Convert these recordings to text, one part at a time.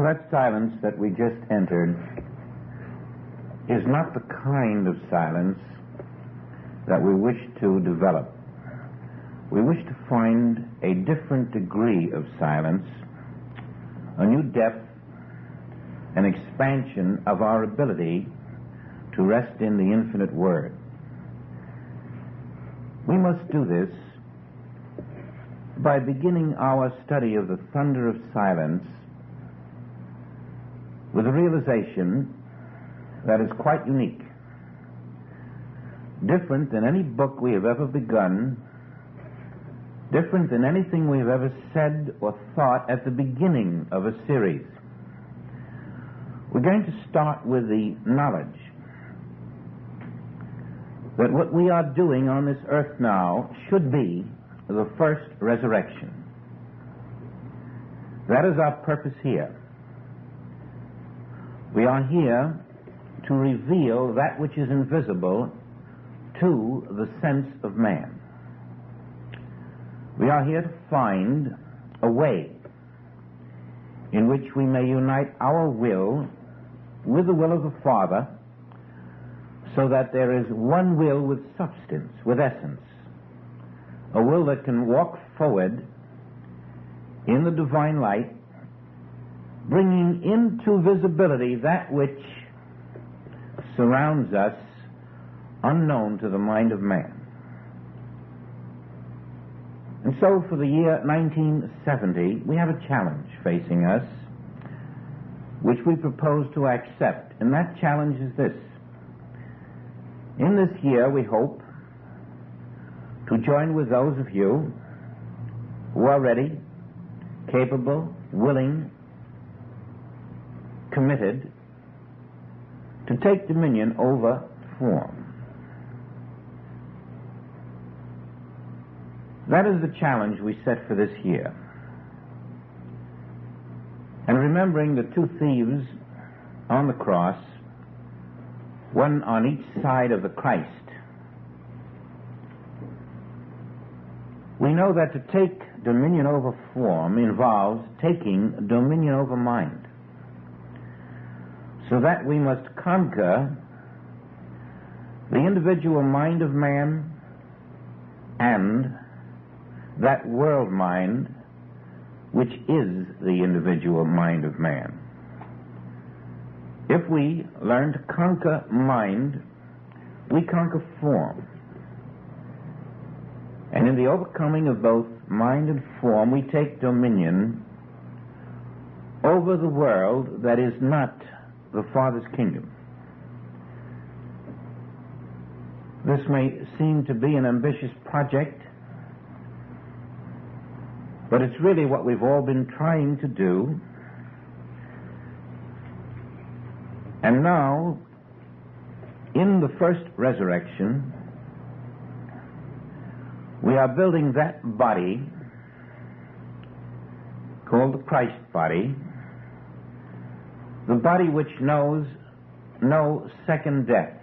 that silence that we just entered is not the kind of silence that we wish to develop. We wish to find a different degree of silence, a new depth, an expansion of our ability to rest in the infinite Word. We must do this by beginning our study of the thunder of silence with a realization that is quite unique, different than any book we have ever begun, different than anything we have ever said or thought at the beginning of a series. We're going to start with the knowledge that what we are doing on this earth now should be the first resurrection. That is our purpose here. We are here to reveal that which is invisible to the sense of man. We are here to find a way in which we may unite our will with the will of the Father, so that there is one will with substance, with essence, a will that can walk forward in the divine light, bringing into visibility that which surrounds us unknown to the mind of man. And so for the year 1970, we have a challenge facing us, which we propose to accept. And that challenge is this. In this year, we hope to join with those of you who are ready, capable, willing, committed to take dominion over form. That is the challenge we set for this year. And remembering the two thieves on the cross, one on each side of the Christ, we know that to take dominion over form involves taking dominion over mind, so that we must conquer the individual mind of man and that world mind which is the individual mind of man. If we learn to conquer mind, we conquer form. And in the overcoming of both mind and form, we take dominion over the world that is not the Father's kingdom. This may seem to be an ambitious project, but it's really what we've all been trying to do. And now, in the first resurrection, we are building that body called the Christ body, the body which knows no second death,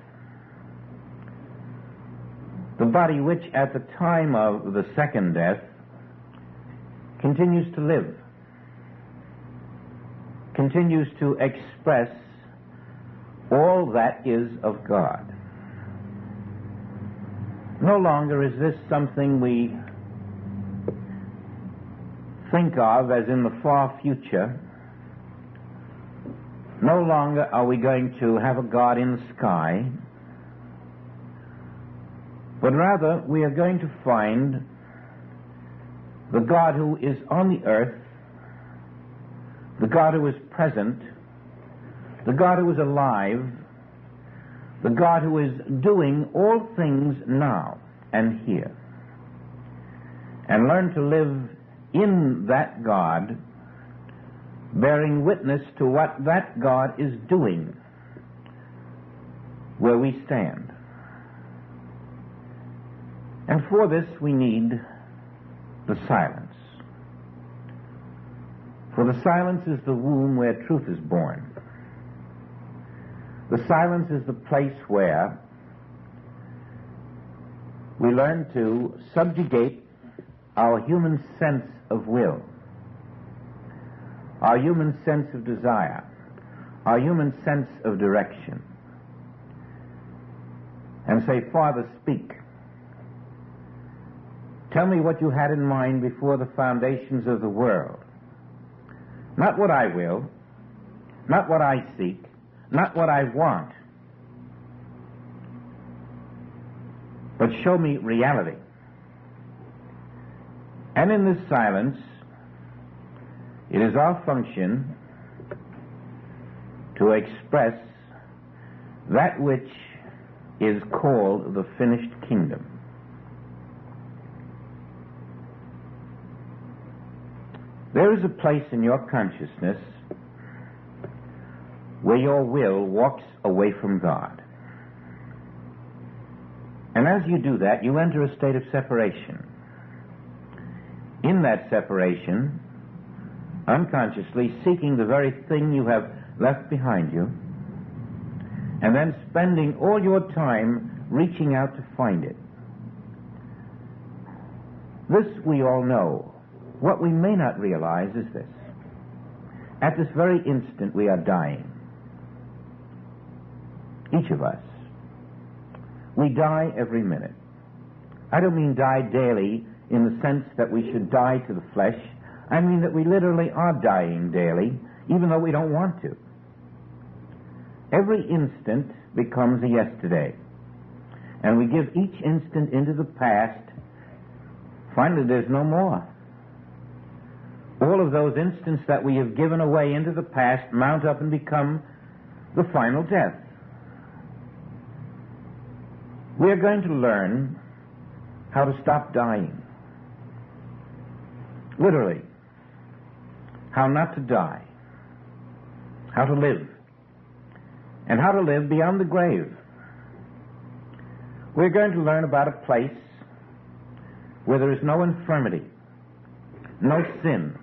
the body which at the time of the second death continues to live, continues to express all that is of God. No longer is this something we think of as in the far future. No longer are we going to have a God in the sky, but rather we are going to find the God who is on the earth, the God who is present, the God who is alive, the God who is doing all things now and here, and learn to live in that God, bearing witness to what that God is doing where we stand. And for this we need the silence. For the silence is the womb where truth is born. The silence is the place where we learn to subjugate our human sense of will, our human sense of desire, our human sense of direction, and say, Father, speak. Tell me what you had in mind before the foundations of the world. Not what I will, not what I seek, not what I want, but show me reality. And in this silence, it is our function to express that which is called the finished kingdom. There is a place in your consciousness where your will walks away from God. And as you do that, you enter a state of separation. In that separation, unconsciously seeking the very thing you have left behind you, and then spending all your time reaching out to find it. This we all know. What we may not realize is this. At this very instant we are dying. Each of us. We die every minute. I don't mean die daily in the sense that we should die to the flesh. I mean that we literally are dying daily, even though we don't want to. Every instant becomes a yesterday. And we give each instant into the past. Finally, there's no more. All of those instants that we have given away into the past mount up and become the final death. We are going to learn how to stop dying. Literally. How not to die. How to live. And how to live beyond the grave. We're going to learn about a place where there is no infirmity, no sin,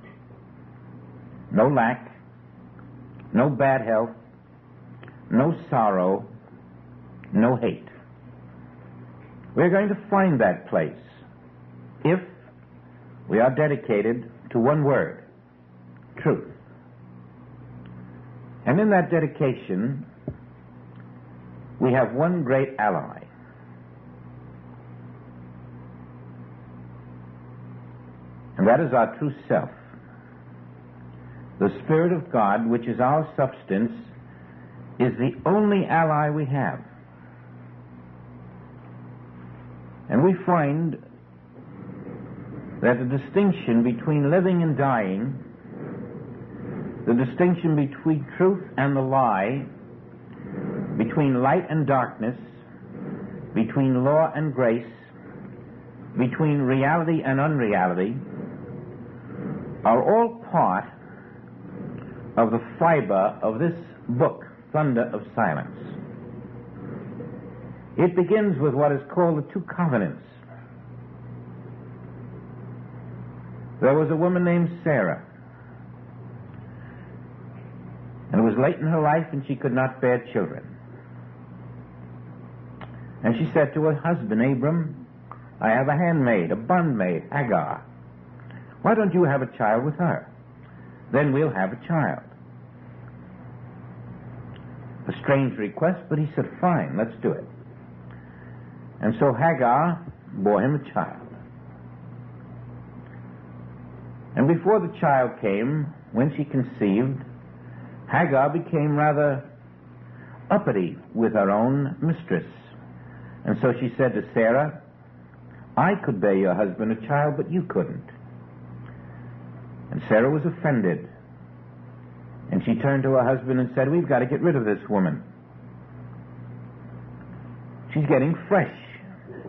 no lack, no bad health, no sorrow, no hate. We're going to find that place if we are dedicated to one word, truth. And in that dedication, we have one great ally. And that is our true self. The Spirit of God, which is our substance, is the only ally we have. And we find that the distinction between living and dying, the distinction between truth and the lie, between light and darkness, between law and grace, between reality and unreality, are all part of the fiber of this book, Thunder of Silence. It begins with what is called the two covenants. There was a woman named Sarah, and it was late in her life and she could not bear children. And she said to her husband, Abram, I have a handmaid, a bondmaid, Hagar. Why don't you have a child with her? Then we'll have a child. A strange request, but he said, fine, let's do it. And so Hagar bore him a child. And before the child came, when she conceived, Hagar became rather uppity with her own mistress. And so she said to Sarah, I could bear your husband a child, but you couldn't. And Sarah was offended. And she turned to her husband and said, we've got to get rid of this woman. She's getting fresh.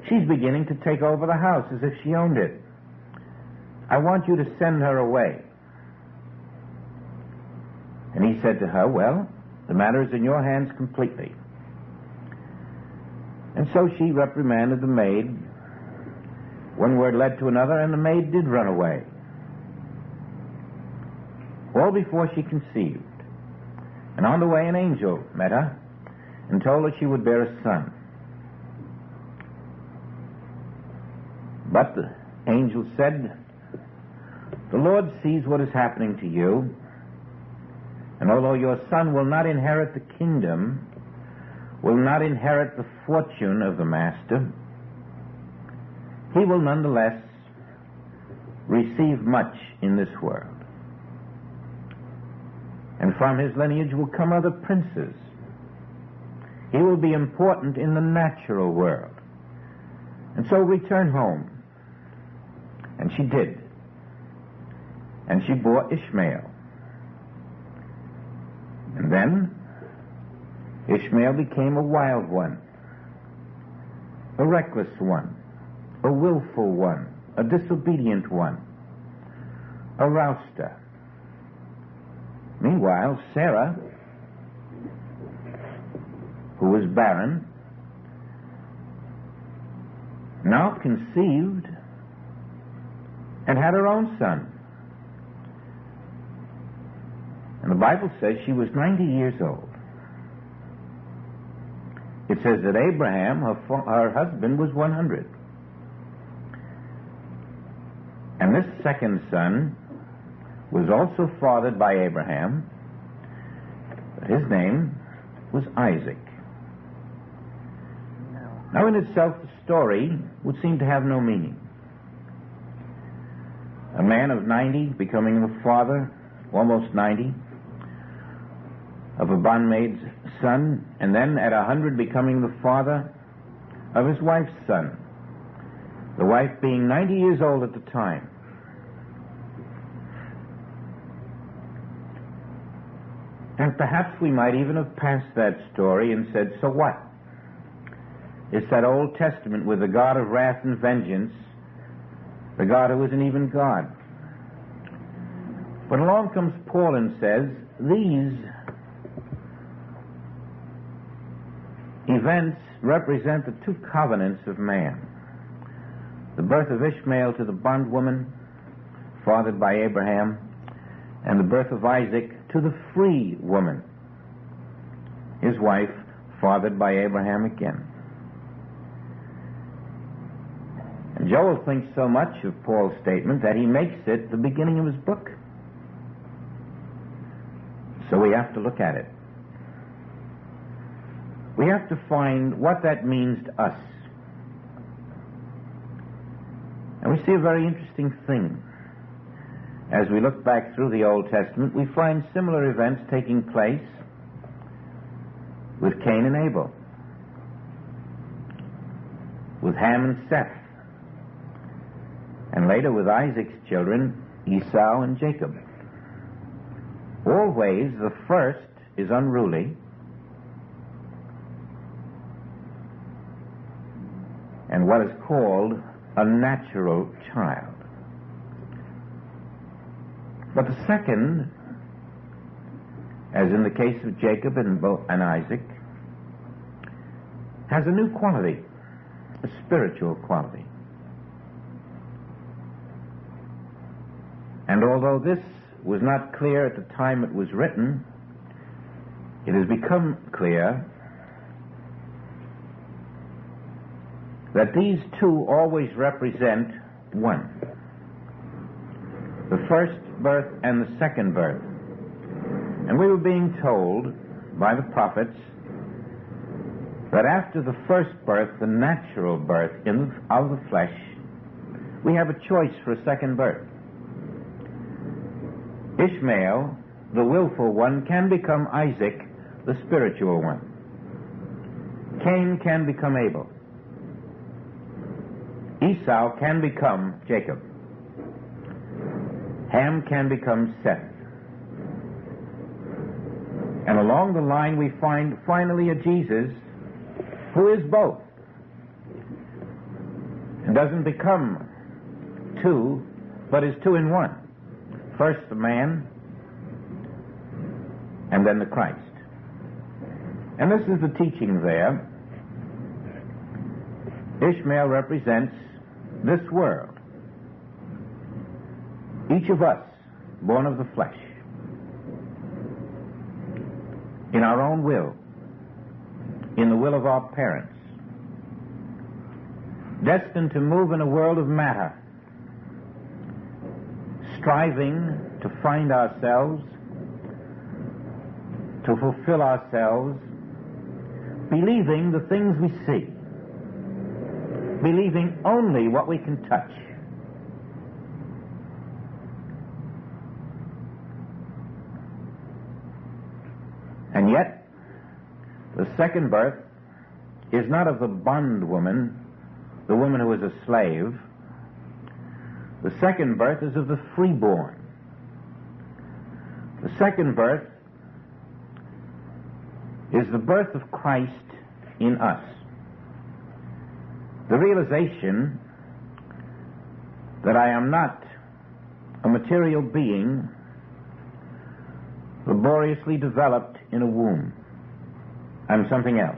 She's beginning to take over the house as if she owned it. I want you to send her away. And he said to her, well, the matter is in your hands completely. And so she reprimanded the maid. One word led to another, and the maid did run away. All before she conceived. And on the way an angel met her and told her she would bear a son. But the angel said, the Lord sees what is happening to you, And although your son will not inherit the kingdom, will not inherit the fortune of the master, he will nonetheless receive much in this world. And from his lineage will come other princes. He will be important in the natural world. And so return home. And she did. And she bore Ishmael. And then Ishmael became a wild one, a reckless one, a willful one, a disobedient one, a rouster. Meanwhile, Sarah, who was barren, now conceived and had her own son. And the Bible says she was 90 years old. It says that Abraham, her husband, was 100. And this second son was also fathered by Abraham, but his name was Isaac. Now in itself the story would seem to have no meaning. A man of 90 becoming the father, almost 90, of a bondmaid's son, and then at 100 becoming the father of his wife's son, the wife being 90 years old at the time. And perhaps we might even have passed that story and said, so what? It's that Old Testament with the God of wrath and vengeance, the God who isn't even God. But along comes Paul and says, these events represent the two covenants of man. The birth of Ishmael to the bondwoman, fathered by Abraham, and the birth of Isaac to the free woman, his wife, fathered by Abraham again. And Joel thinks so much of Paul's statement that he makes it the beginning of his book. So we have to look at it. We have to find what that means to us. And we see a very interesting thing. As we look back through the Old Testament, we find similar events taking place with Cain and Abel, with Ham and Seth, and later with Isaac's children, Esau and Jacob. Always the first is unruly, and what is called a natural child. But the second, as in the case of Jacob and Isaac, has a new quality, a spiritual quality. And although this was not clear at the time it was written, it has become clear that these two always represent one. The first birth and the second birth. And we were being told by the prophets that after the first birth, the natural birth of the flesh, we have a choice for a second birth. Ishmael, the willful one, can become Isaac, the spiritual one. Cain can become Abel. Esau can become Jacob. Ham can become Seth. And along the line we find finally a Jesus who is both. And doesn't become two, but is two in one. First the man, and then the Christ. And this is the teaching there. Ishmael represents this world. Each of us, born of the flesh, in our own will, in the will of our parents, destined to move in a world of matter, striving to find ourselves to fulfill ourselves, believing the things we see, believing only what we can touch. And yet, the second birth is not of the bondwoman, the woman who is a slave. The second birth is of the freeborn. The second birth is the birth of Christ in us. The realization that I am not a material being laboriously developed in a womb. I'm something else.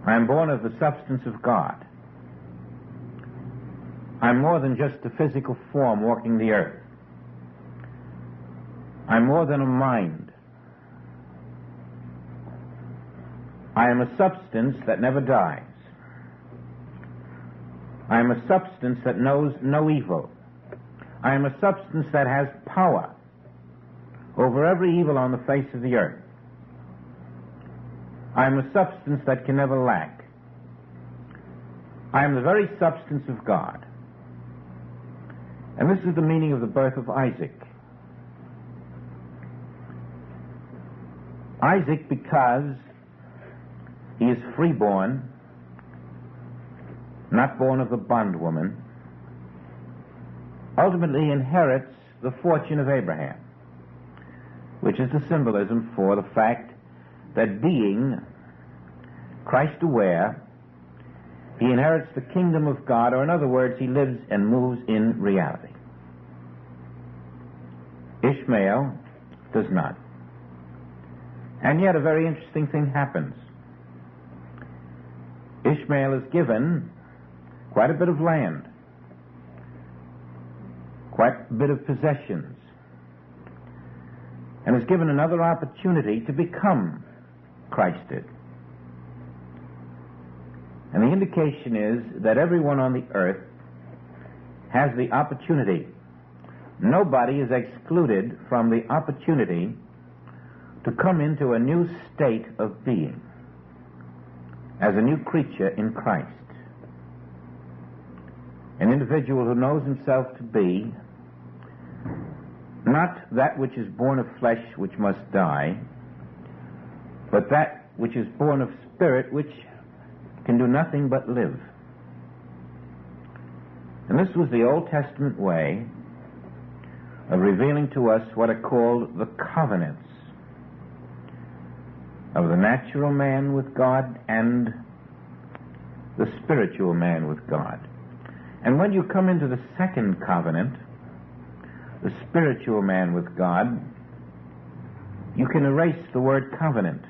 I am born of the substance of God. I'm more than just a physical form walking the earth. I'm more than a mind. I am a substance that never dies. I am a substance that knows no evil. I am a substance that has power over every evil on the face of the earth. I am a substance that can never lack. I am the very substance of God. And this is the meaning of the birth of Isaac. Isaac, because he is freeborn, not born of the bondwoman, ultimately inherits the fortune of Abraham, which is the symbolism for the fact that being Christ-aware, he inherits the kingdom of God, or in other words, he lives and moves in reality. Ishmael does not. And yet a very interesting thing happens. Ishmael is given quite a bit of land, quite a bit of possessions, and is given another opportunity to become Christed. And the indication is that everyone on the earth has the opportunity. Nobody is excluded from the opportunity to come into a new state of being as a new creature in Christ. An individual who knows himself to be not that which is born of flesh which must die, but that which is born of spirit which can do nothing but live. And this was the Old Testament way of revealing to us what are called the covenants of the natural man with God and the spiritual man with God. And when you come into the second covenant, the spiritual man with God, you can erase the word covenant.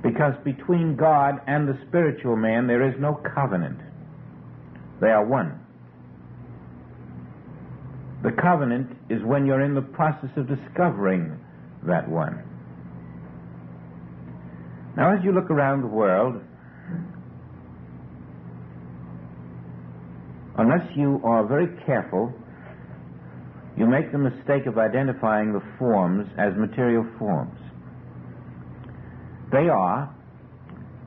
Because between God and the spiritual man there is no covenant. They are one. The covenant is when you're in the process of discovering that one. Now, as you look around the world, unless you are very careful, you make the mistake of identifying the forms as material forms. They are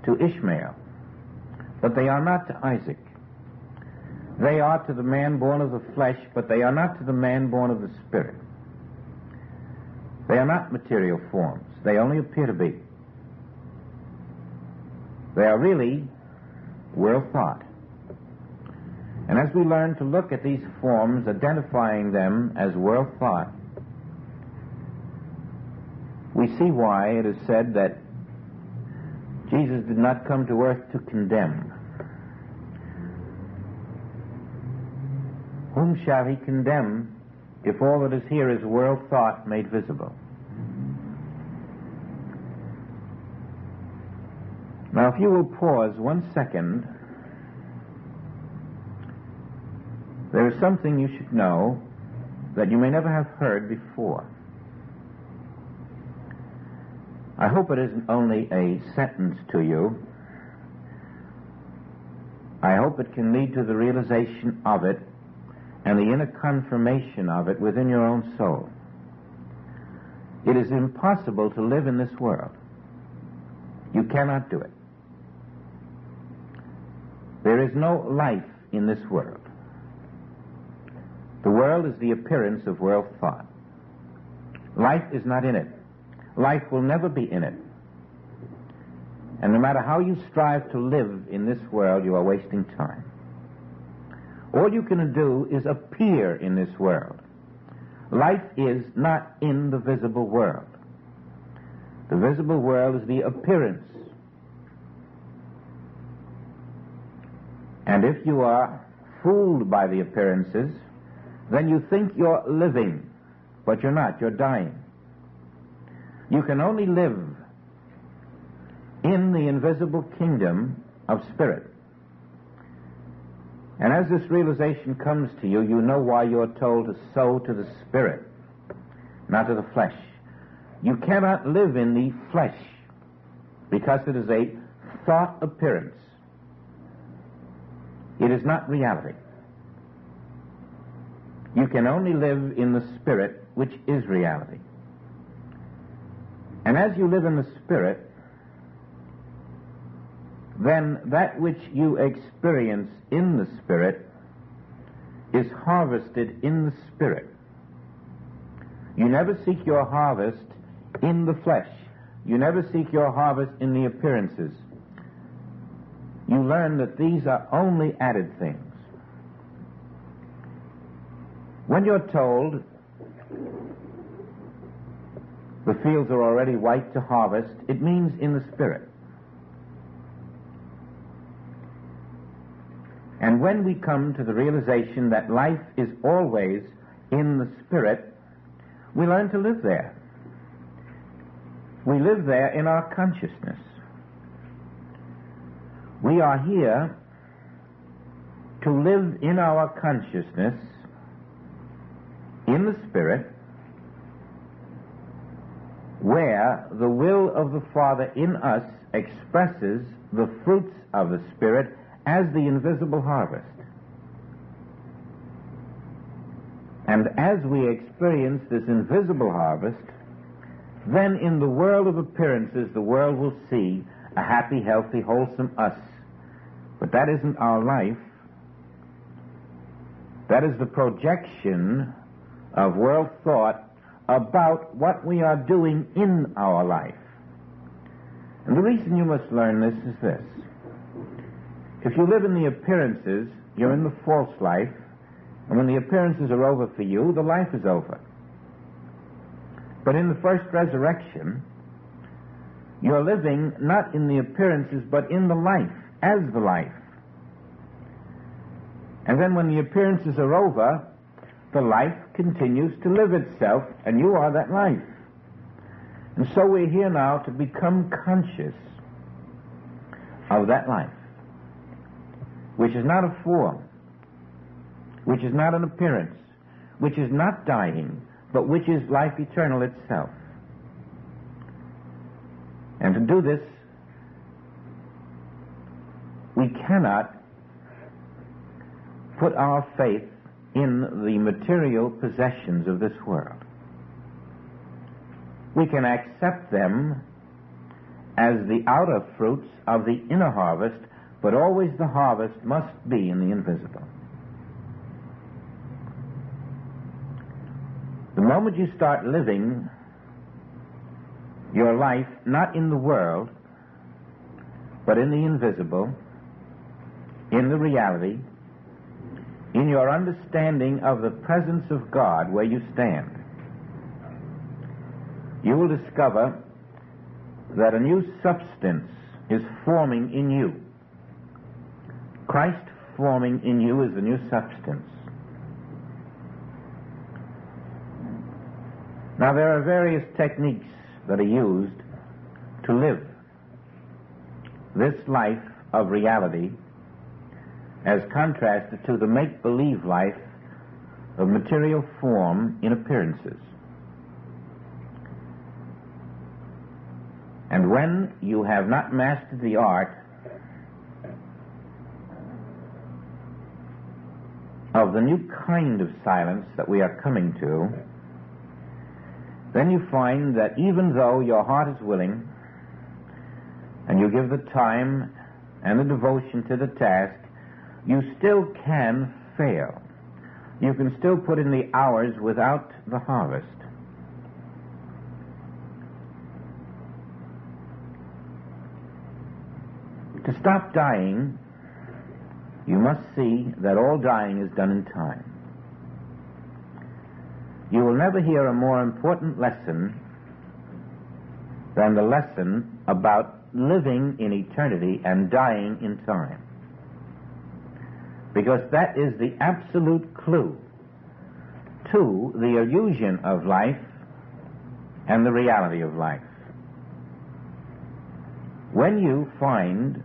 to Ishmael, but they are not to Isaac. They are to the man born of the flesh, but they are not to the man born of the spirit. They are not material forms. They only appear to be. They are really world thought. And as we learn to look at these forms, identifying them as world thought, we see why it is said that Jesus did not come to earth to condemn. Whom shall he condemn if all that is here is world thought made visible? Now, if you will pause 1 second, there is something you should know that you may never have heard before. I hope it isn't only a sentence to you. I hope it can lead to the realization of it and the inner confirmation of it within your own soul. It is impossible to live in this world. You cannot do it. There is no life in this world. The world is the appearance of world thought. Life is not in it. Life will never be in it. And no matter how you strive to live in this world, you are wasting time. All you can do is appear in this world. Life is not in the visible world. The visible world is the appearance. And if you are fooled by the appearances, then you think you're living, but you're not, you're dying. You can only live in the invisible kingdom of spirit. And as this realization comes to you, you know why you're told to sow to the spirit, not to the flesh. You cannot live in the flesh because it is a thought appearance. It is not reality. You can only live in the spirit, which is reality. And as you live in the spirit, then that which you experience in the spirit is harvested in the spirit. You never seek your harvest in the flesh. You never seek your harvest in the appearances. You learn that these are only added things. When you're told the fields are already white to harvest, it means in the spirit. And when we come to the realization that life is always in the spirit, we learn to live there. We live there in our consciousness. We are here to live in our consciousness, in the Spirit, where the will of the Father in us expresses the fruits of the Spirit as the invisible harvest. And as we experience this invisible harvest, then in the world of appearances, the world will see a happy, healthy, wholesome us. But that isn't our life. That is the projection of world thought about what we are doing in our life. And the reason you must learn this is this. If you live in the appearances, you're in the false life, and when the appearances are over for you, the life is over. But in the first resurrection, you're living not in the appearances, but in the life, as the life. And then when the appearances are over, the life continues to live itself, and you are that life. And so we're here now to become conscious of that life, which is not a form, which is not an appearance, which is not dying, but which is life eternal itself. And to do this, we cannot put our faith in the material possessions of this world. We can accept them as the outer fruits of the inner harvest, but always the harvest must be in the invisible. The moment you start living your life not in the world, but in the invisible, in the reality, in your understanding of the presence of God where you stand, you will discover that a new substance is forming in you. Christ forming in you is the new substance. Now, there are various techniques that are used to live this life of reality as contrasted to the make-believe life of material form in appearances. And when you have not mastered the art of the new kind of silence that we are coming to, then you find that even though your heart is willing, and you give the time and the devotion to the task, you still can fail. You can still put in the hours without the harvest. To stop dying, you must see that all dying is done in time. You will never hear a more important lesson than the lesson about living in eternity and dying in time. Because that is the absolute clue to the illusion of life and the reality of life. When you find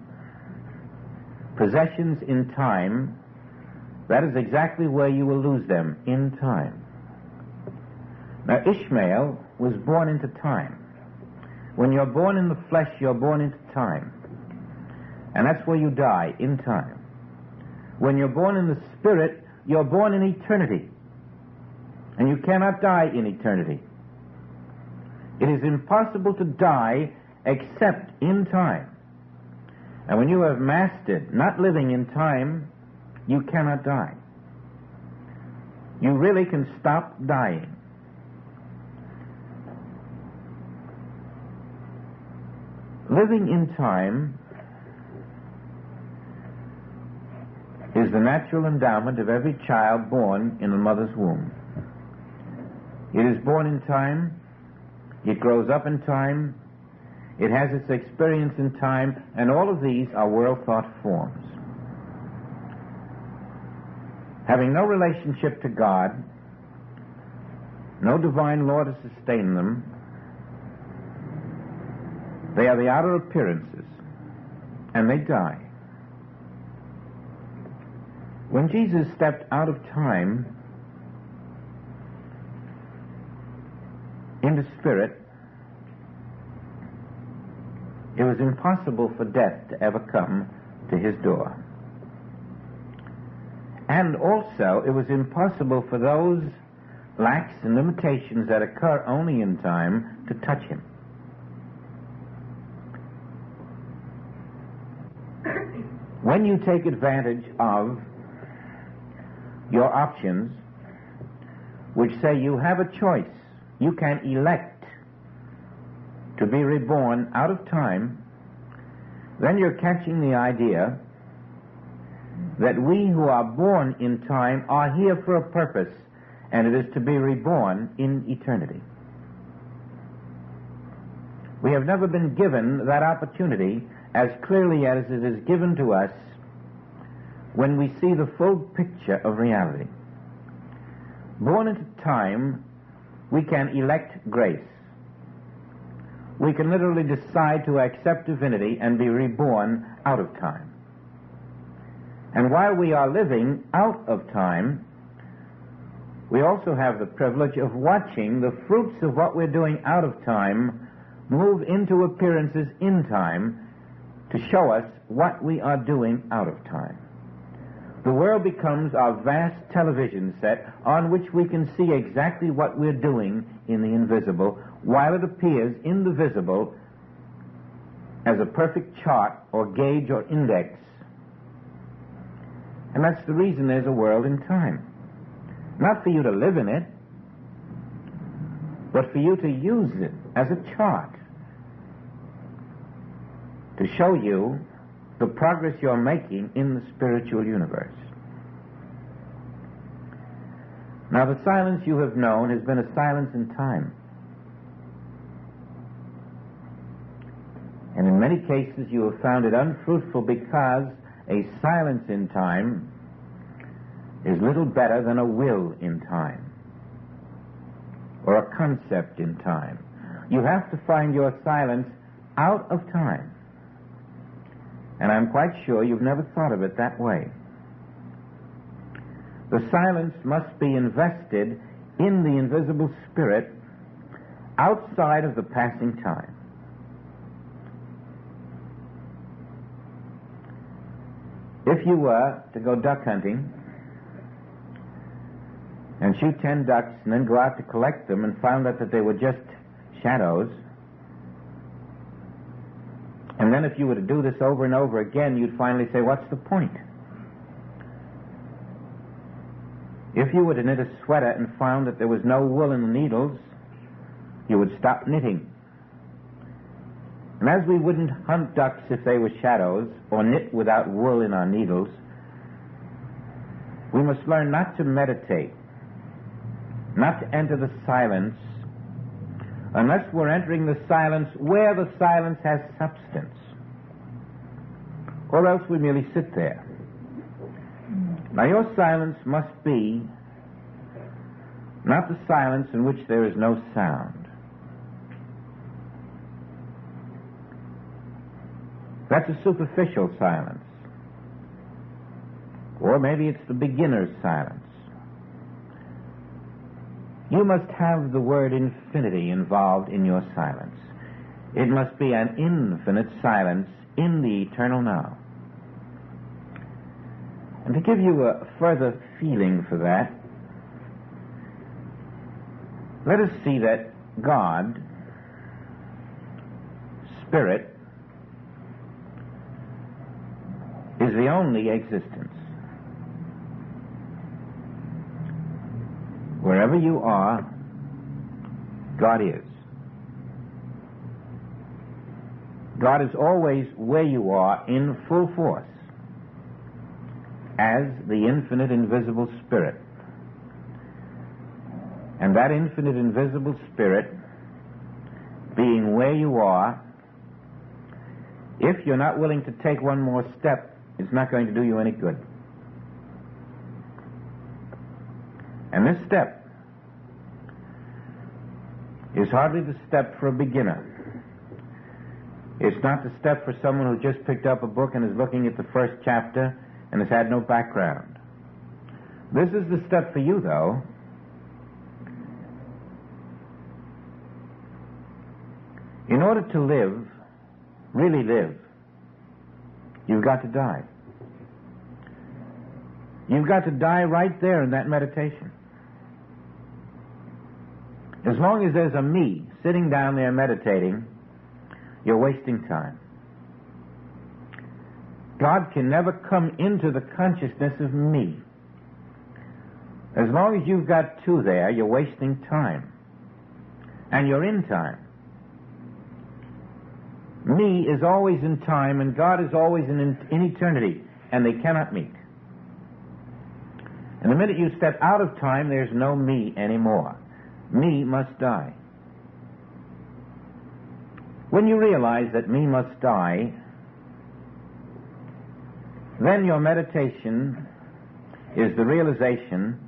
possessions in time, that is exactly where you will lose them, in time. Now, Ishmael was born into time. When you're born in the flesh, you're born into time. And that's where you die, in time. When you're born in the spirit, you're born in eternity. And you cannot die in eternity. It is impossible to die except in time. And when you have mastered not living in time, you cannot die. You really can stop dying. Living in time is the natural endowment of every child born in a mother's womb. It is born in time, it grows up in time, it has its experience in time, and all of these are world-thought forms. Having no relationship to God, no divine law to sustain them, they are the outer appearances, and they die. When Jesus stepped out of time into spirit, it was impossible for death to ever come to his door. And also, it was impossible for those lacks and limitations that occur only in time to touch him. When you take advantage of your options, which say you have a choice, you can elect to be reborn out of time, then you're catching the idea that we who are born in time are here for a purpose, and it is to be reborn in eternity. We have never been given that opportunity as clearly as it is given to us when we see the full picture of reality. Born into time, we can elect grace. We can literally decide to accept divinity and be reborn out of time. And while we are living out of time, we also have the privilege of watching the fruits of what we're doing out of time move into appearances in time to show us what we are doing out of time. The world becomes our vast television set on which we can see exactly what we're doing in the invisible, while it appears in the visible as a perfect chart or gauge or index. And that's the reason there's a world in time. Not for you to live in it, but for you to use it as a chart to show you the progress you're making in the spiritual universe. Now, the silence you have known has been a silence in time. And in many cases you have found it unfruitful because a silence in time is little better than a will in time or a concept in time. You have to find your silence out of time. And I'm quite sure you've never thought of it that way. The silence must be invested in the invisible spirit outside of the passing time. If you were to go duck hunting and shoot 10 ducks and then go out to collect them and found out that they were just shadows, and then if you were to do this over and over again, you'd finally say, what's the point? If you were to knit a sweater and found that there was no wool in the needles, you would stop knitting. And as we wouldn't hunt ducks if they were shadows, or knit without wool in our needles, we must learn not to meditate, not to enter the silence, unless we're entering the silence where the silence has substance, or else we merely sit there. Now your silence must be not the silence in which there is no sound. That's a superficial silence. Or maybe it's the beginner's silence. You must have the word infinity involved in your silence. It must be an infinite silence in the eternal now. And to give you a further feeling for that, let us see that God, Spirit, is the only existence. Wherever you are, God is. God is always where you are in full force, as the infinite invisible Spirit. And that infinite invisible Spirit, being where you are, if you're not willing to take one more step, it's not going to do you any good. And this step is hardly the step for a beginner. It's not the step for someone who just picked up a book and is looking at the first chapter and has had no background. This is the step for you, though. In order to live, really live, you've got to die. You've got to die right there in that meditation. As long as there's a me sitting down there meditating, you're wasting time. God can never come into the consciousness of me. As long as you've got two there, you're wasting time. And you're in time. Me is always in time, and God is always in eternity, and they cannot meet. And the minute you step out of time, there's no me anymore. Me must die. When you realize that me must die, then your meditation is the realization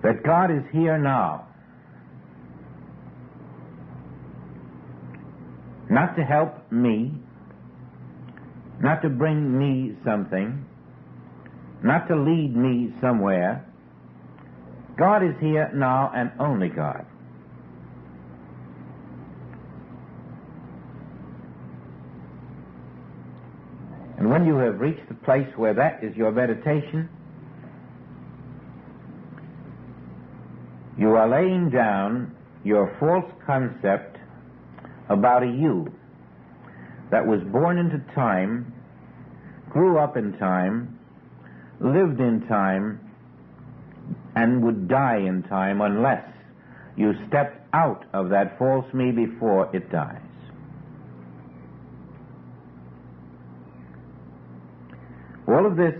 that God is here now. Not to help me, not to bring me something, not to lead me somewhere. God is here now, and only God. And when you have reached the place where that is your meditation, you are laying down your false concept about a you that was born into time, grew up in time, lived in time, and would die in time unless you step out of that false me before it dies. All of this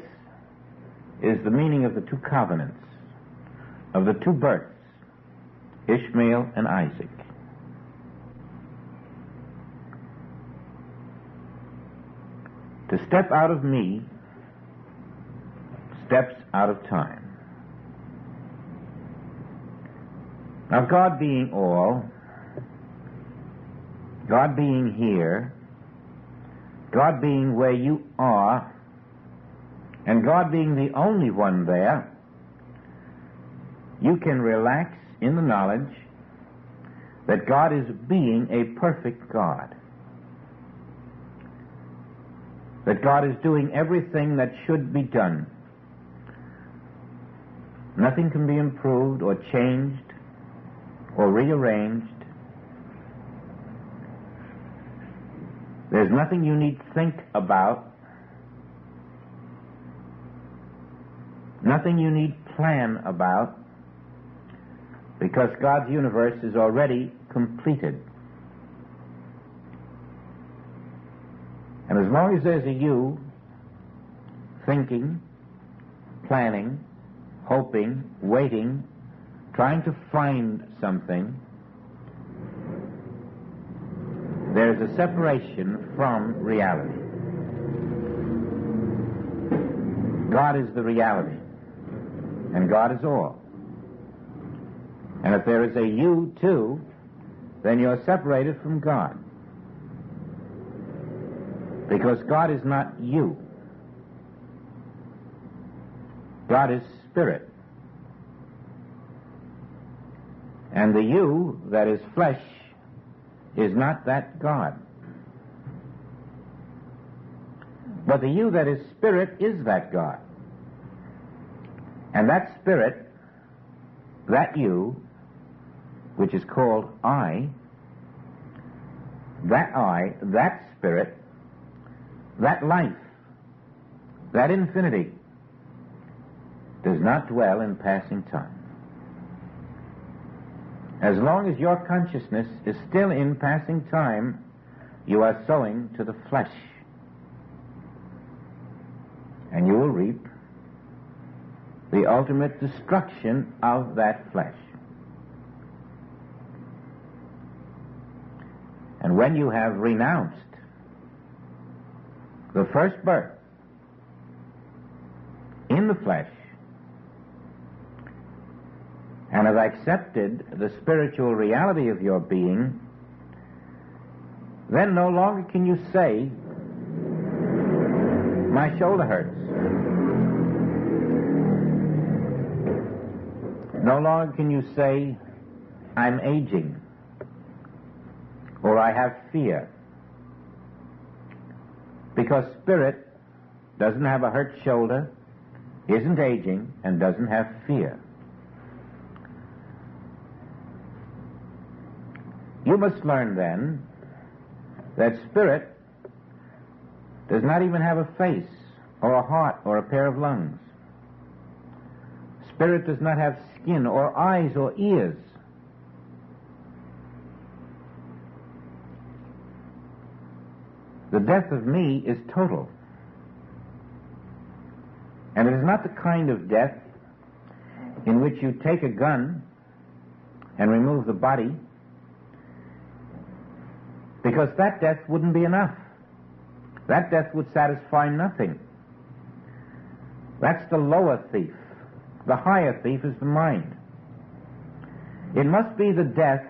is the meaning of the two covenants, of the two births, Ishmael and Isaac. To step out of me steps out of time. Now, God being all, God being here, God being where you are, and God being the only one there, you can relax in the knowledge that God is being a perfect God. That God is doing everything that should be done. Nothing can be improved or changed or rearranged. There's nothing you need think about, nothing you need plan about, because God's universe is already completed. And as long as there's a you, thinking, planning, hoping, waiting, trying to find something, there's a separation from reality. God is the reality, and God is all. And if there is a you too, then you're separated from God. Because God is not you. God is spirit. And the you that is flesh is not that God. But the you that is spirit is that God. And that spirit, that you, which is called I, that spirit, that life, that infinity, does not dwell in passing time. As long as your consciousness is still in passing time, you are sowing to the flesh. And you will reap the ultimate destruction of that flesh. And when you have renounced the first birth in the flesh, and have accepted the spiritual reality of your being, then no longer can you say, my shoulder hurts. No longer can you say, I'm aging, or I have fear. Because spirit doesn't have a hurt shoulder, isn't aging, and doesn't have fear. You must learn then that spirit does not even have a face or a heart or a pair of lungs. Spirit does not have skin or eyes or ears. The death of me is total. And it is not the kind of death in which you take a gun and remove the body, because that death wouldn't be enough. That death would satisfy nothing. That's the lower thief. The higher thief is the mind. It must be the death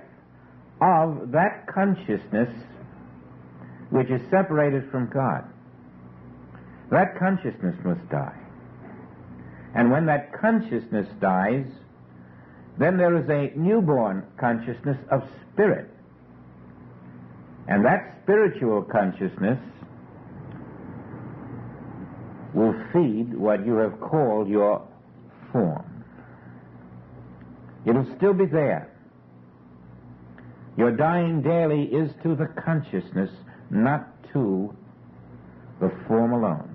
of that consciousness which is separated from God. That consciousness must die. And when that consciousness dies, then there is a newborn consciousness of spirit. And that spiritual consciousness will feed what you have called your form. It'll still be there. Your dying daily is to the consciousness, not to the form alone.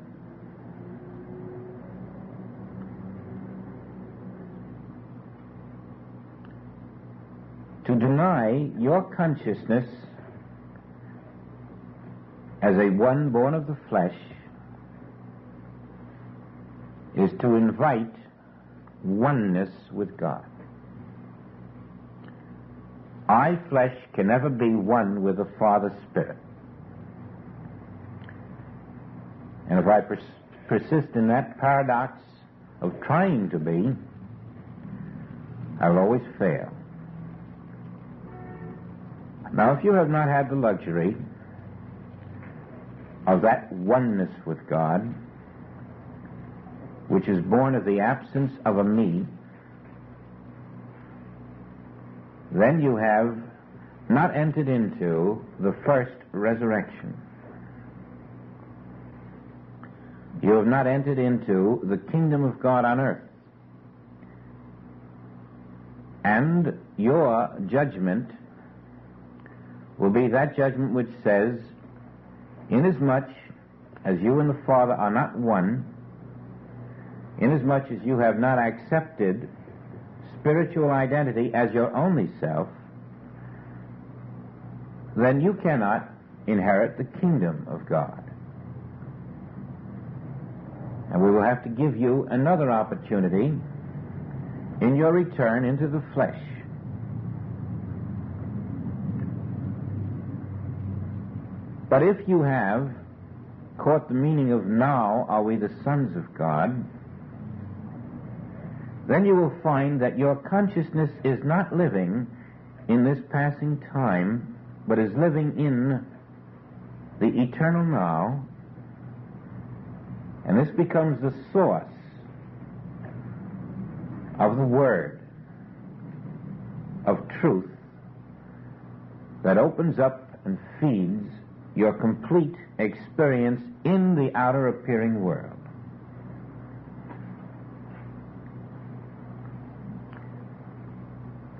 To deny your consciousness as a one born of the flesh is to invite oneness with God. I, flesh, can never be one with the Father Spirit. And if I persist in that paradox of trying to be, I will always fail. Now, if you have not had the luxury of that oneness with God, which is born of the absence of a me, then you have not entered into the first resurrection. You have not entered into the kingdom of God on earth. And your judgment will be that judgment which says, inasmuch as you and the Father are not one, inasmuch as you have not accepted spiritual identity as your only self, then you cannot inherit the kingdom of God. And we will have to give you another opportunity in your return into the flesh. But if you have caught the meaning of now are we the sons of God, then you will find that your consciousness is not living in this passing time, but is living in the eternal now, and this becomes the source of the Word of truth that opens up and feeds your complete experience in the outer appearing world.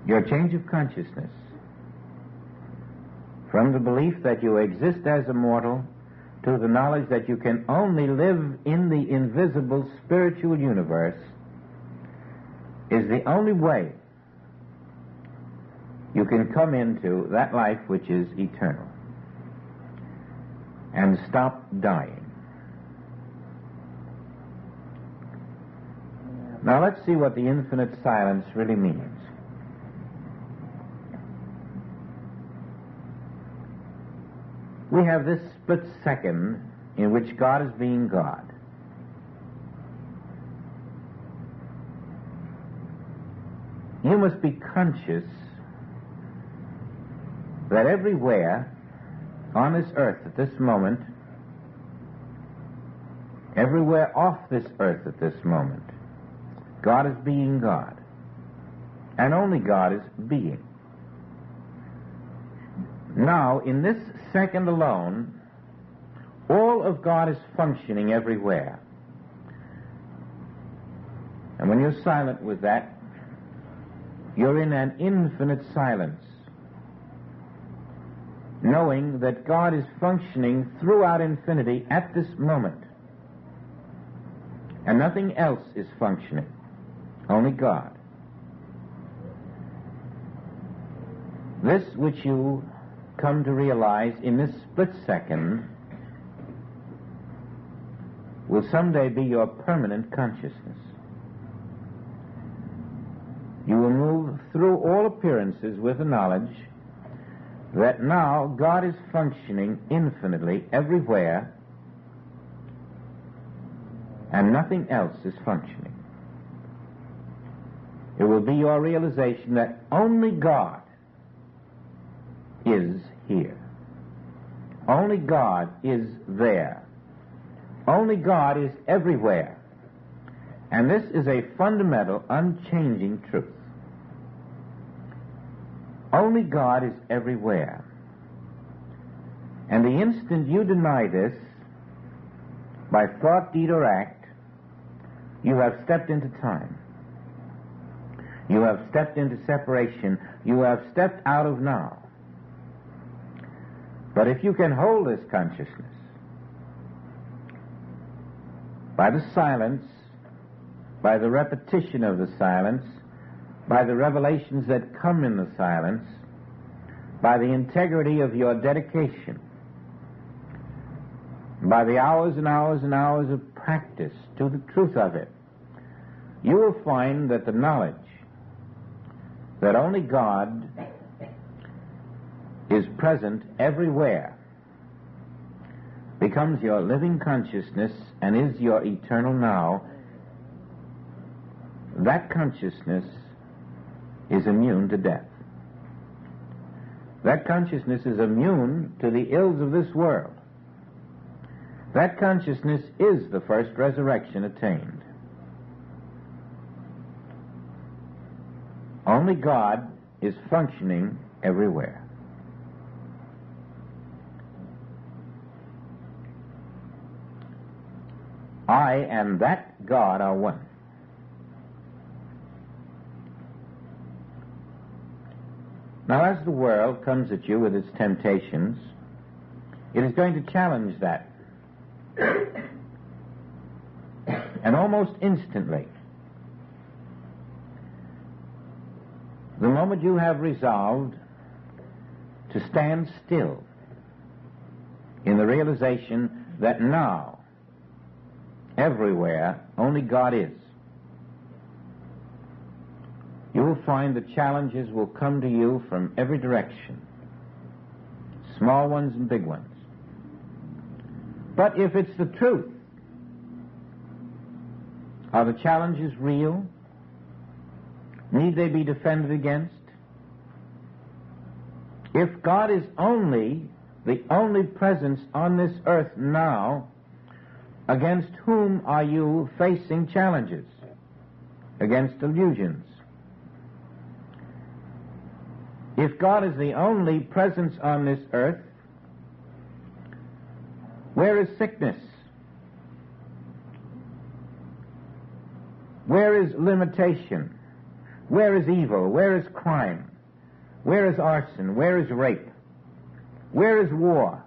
Your change of consciousness from the belief that you exist as a mortal to the knowledge that you can only live in the invisible spiritual universe is the only way you can come into that life which is eternal and stop dying. Now let's see what the infinite silence really means. We have this split second in which God is being God. You must be conscious that everywhere on this earth at this moment, everywhere off this earth at this moment, God is being God. And only God is being. Now, in this second alone, all of God is functioning everywhere. And when you're silent with that, you're in an infinite silence, knowing that God is functioning throughout infinity at this moment. And nothing else is functioning, only God. This which you come to realize in this split second will someday be your permanent consciousness. You will move through all appearances with the knowledge that now God is functioning infinitely everywhere and nothing else is functioning. It will be your realization that only God is here. Only God is there. Only God is everywhere. And this is a fundamental, unchanging truth. Only God is everywhere. And the instant you deny this, by thought, deed, or act, you have stepped into time. You have stepped into separation. You have stepped out of now. But if you can hold this consciousness by the silence, by the repetition of the silence, by the revelations that come in the silence, by the integrity of your dedication, by the hours and hours and hours of practice to the truth of it, you will find that the knowledge that only God is present everywhere becomes your living consciousness and is your eternal now. That consciousness is immune to death. That consciousness is immune to the ills of this world. That consciousness is the first resurrection attained. Only God is functioning everywhere. I and that God are one. Now, as the world comes at you with its temptations, it is going to challenge that. And almost instantly, the moment you have resolved to stand still in the realization that now, everywhere, only God is, you will find the challenges will come to you from every direction, small ones and big ones. But if it's the truth, are the challenges real? Need they be defended against? If God is the only presence on this earth now, against whom are you facing challenges? Against illusions. If God is the only presence on this earth, where is sickness? Where is limitation? Where is evil? Where is crime? Where is arson? Where is rape? Where is war?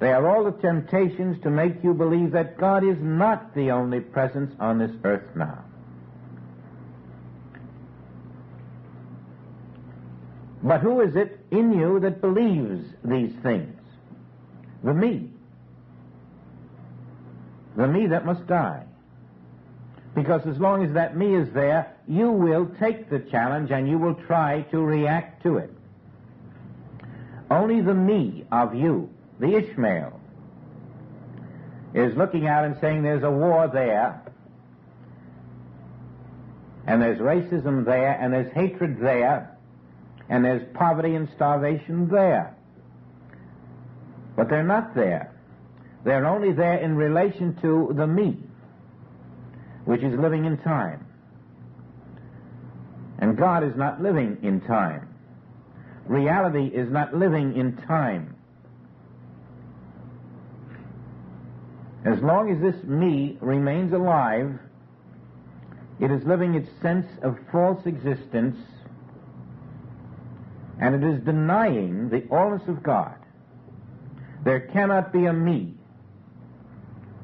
They are all the temptations to make you believe that God is not the only presence on this earth now. But who is it in you that believes these things? The me. The me that must die. Because as long as that me is there, you will take the challenge and you will try to react to it. Only the me of you, the Ishmael, is looking out and saying there's a war there, and there's racism there, and there's hatred there, and there's poverty and starvation there. But they're not there. They're only there in relation to the me, which is living in time. And God is not living in time. Reality is not living in time. As long as this me remains alive, it is living its sense of false existence, and it is denying the allness of God. There cannot be a me,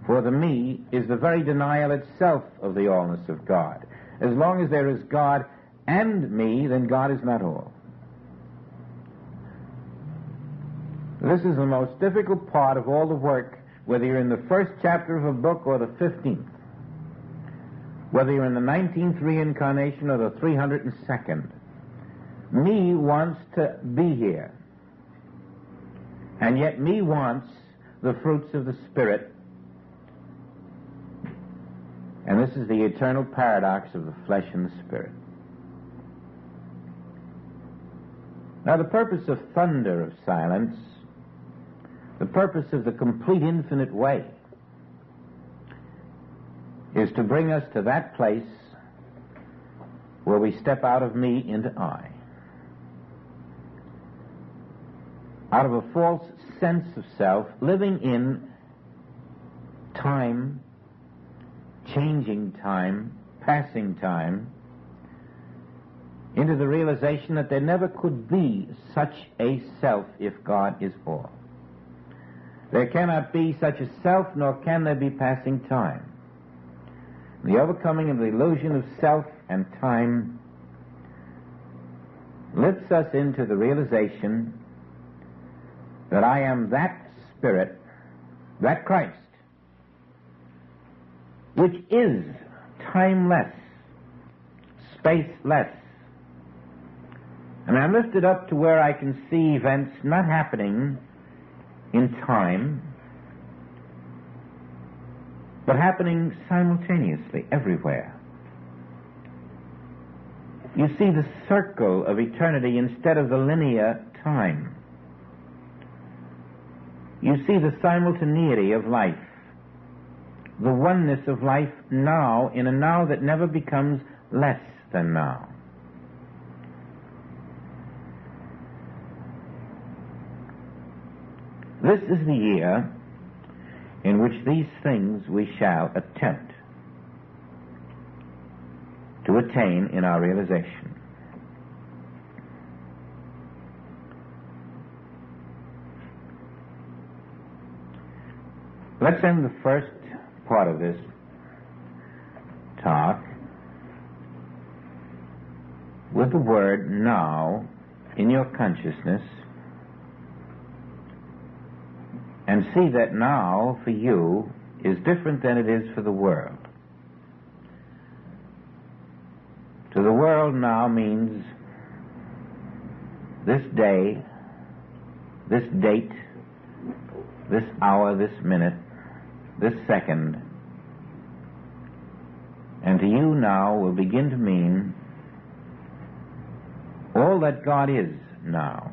for the me is the very denial itself of the allness of God. As long as there is God and me, then God is not all. This is the most difficult part of all the work, whether you're in the first chapter of a book or the 15th, whether you're in the 19th reincarnation or the 302nd. Me wants to be here, and yet me wants the fruits of the Spirit. And this is the eternal paradox of the flesh and the spirit. Now, the purpose of thunder of silence, the purpose of the complete infinite way, is to bring us to that place where we step out of me into I. Out of a false sense of self, living in time, changing time, passing time, into the realization that there never could be such a self if God is all. There cannot be such a self, nor can there be passing time. The overcoming of the illusion of self and time lifts us into the realization that I am that Spirit, that Christ, which is timeless, spaceless. And I'm lifted up to where I can see events not happening in time, but happening simultaneously everywhere. You see the circle of eternity instead of the linear time. You see the simultaneity of life, the oneness of life now in a now that never becomes less than now. This is the year in which these things we shall attempt to attain in our realization. Let's end the first part of this talk with the word now in your consciousness, and see that now for you is different than it is for the world. To the world, now means this day, this date, this hour, this minute, this second. And to you now will begin to mean all that God is now.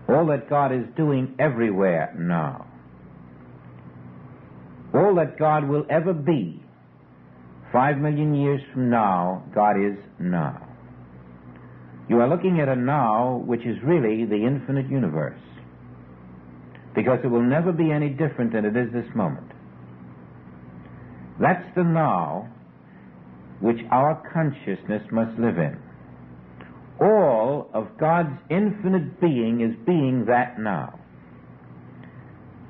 All that God is doing everywhere now. All that God will ever be 5 million years from now, God is now. You are looking at a now which is really the infinite universe, because it will never be any different than it is this moment. That's the now which our consciousness must live in. All of God's infinite being is being that now.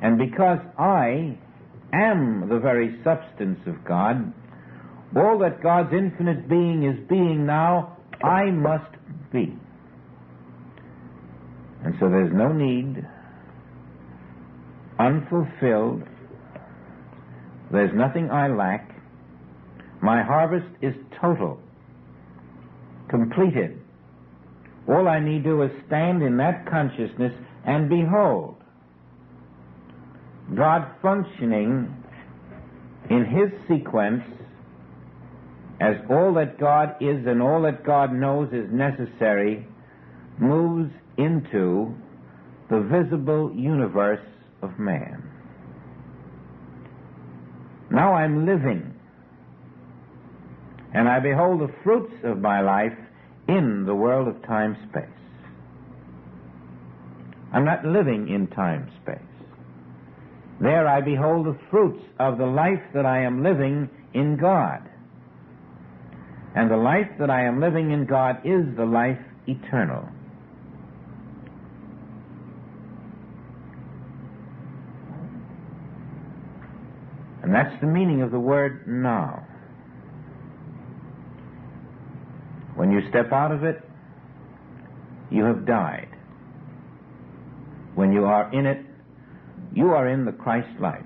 And because I am the very substance of God, all that God's infinite being is being now, I must be. And so there's no need, unfulfilled, there's nothing I lack. My harvest is total, completed. All I need to do is stand in that consciousness and behold God functioning in His sequence as all that God is and all that God knows is necessary moves into the visible universe of man. Now I'm living, and I behold the fruits of my life in the world of time-space. I'm not living in time-space. There I behold the fruits of the life that I am living in God. And the life that I am living in God is the life eternal. And that's the meaning of the word now. When you step out of it, you have died. When you are in it, you are in the Christ life.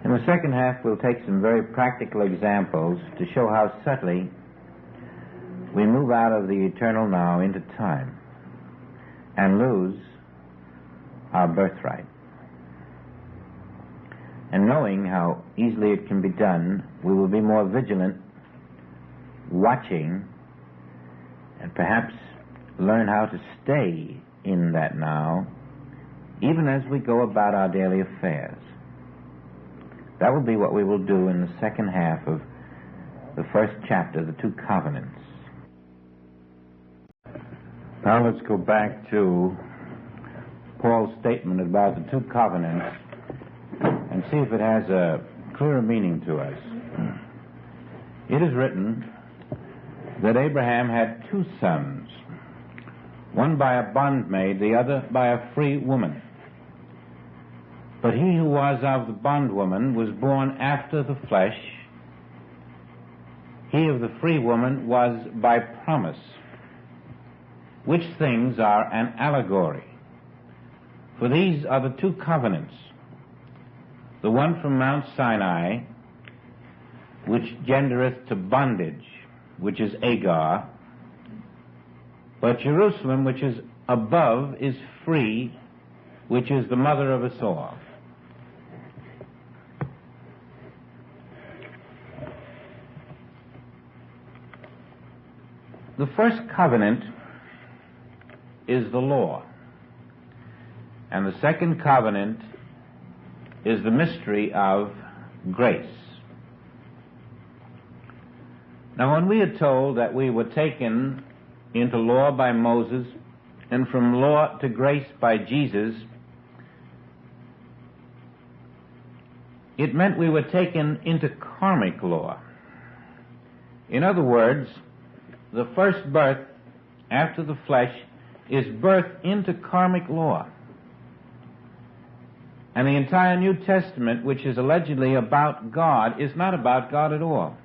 In the second half, we'll take some very practical examples to show how subtly we move out of the eternal now into time and lose our birthright. And knowing how easily it can be done, we will be more vigilant, watching and perhaps learn how to stay in that now, even as we go about our daily affairs. That will be what we will do in the second half of the first chapter, the two covenants. Now let's go back to Paul's statement about the two covenants and see if it has a clearer meaning to us. It is written that Abraham had two sons, one by a bondmaid, the other by a free woman. But he who was of the bondwoman was born after the flesh. He of the free woman was by promise, which things are an allegory. For these are the two covenants, the one from Mount Sinai, which gendereth to bondage, which is Agar, but Jerusalem, which is above, is free, which is the mother of us all. The first covenant is the law, and the second covenant is the mystery of grace. Now, when we are told that we were taken into law by Moses and from law to grace by Jesus, it meant we were taken into karmic law. In other words, the first birth after the flesh is birth into karmic law. And the entire New Testament, which is allegedly about God, is not about God at all.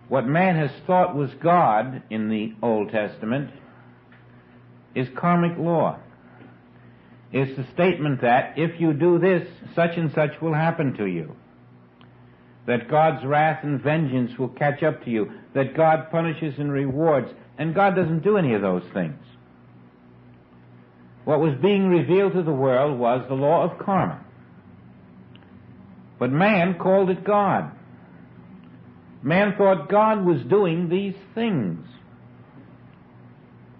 What man has thought was God in the Old Testament is karmic law. It's the statement that if you do this, such and such will happen to you. That God's wrath and vengeance will catch up to you. That God punishes and rewards. And God doesn't do any of those things. What was being revealed to the world was the law of karma. But man called it God. Man thought God was doing these things.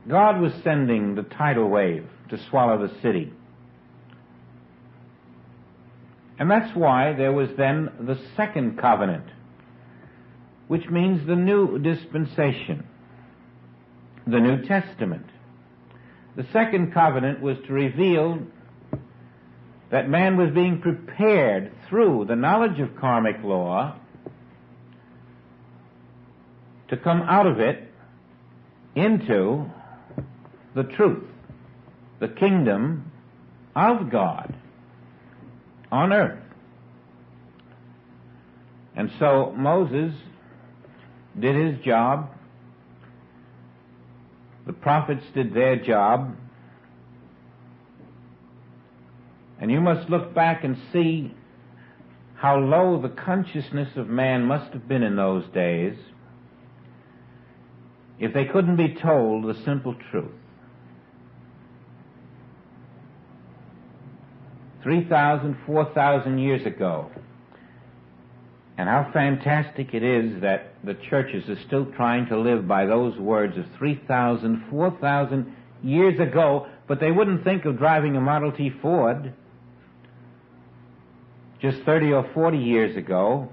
God was sending the tidal wave to swallow the city. And that's why there was then the second covenant, which means the new dispensation, the New Testament. The second covenant was to reveal that man was being prepared through the knowledge of karmic law to come out of it into the truth, the kingdom of God on earth. And so Moses did his job, the prophets did their job, and you must look back and see how low the consciousness of man must have been in those days if they couldn't be told the simple truth. 3,000, 4,000 years ago. And how fantastic it is that the churches are still trying to live by those words of 3,000, 4,000 years ago, but they wouldn't think of driving a Model T Ford just 30 or 40 years ago.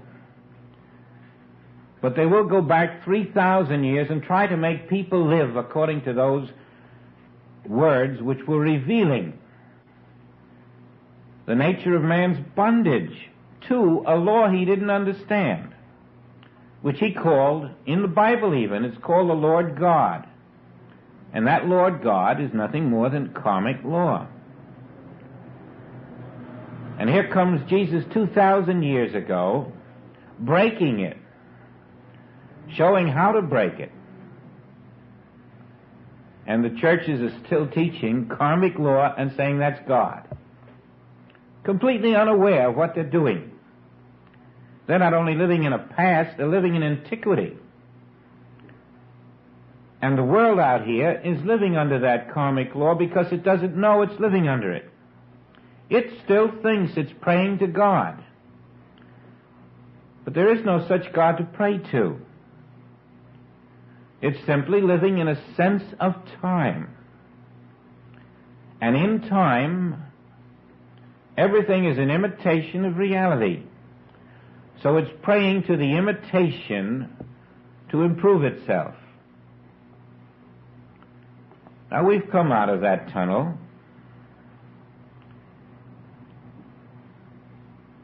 But they will go back 3,000 years and try to make people live according to those words which were revealing the nature of man's bondage to a law he didn't understand, which he called, in the Bible even, it's called the Lord God. And that Lord God is nothing more than karmic law. And here comes Jesus 2,000 years ago, breaking it, showing how to break it. And the churches are still teaching karmic law and saying that's God, completely unaware of what they're doing. They're not only living in a past, they're living in antiquity. And the world out here is living under that karmic law because it doesn't know it's living under it. It still thinks it's praying to God. But there is no such God to pray to. It's simply living in a sense of time. And in time, everything is an imitation of reality. So it's praying to the imitation to improve itself. Now we've come out of that tunnel,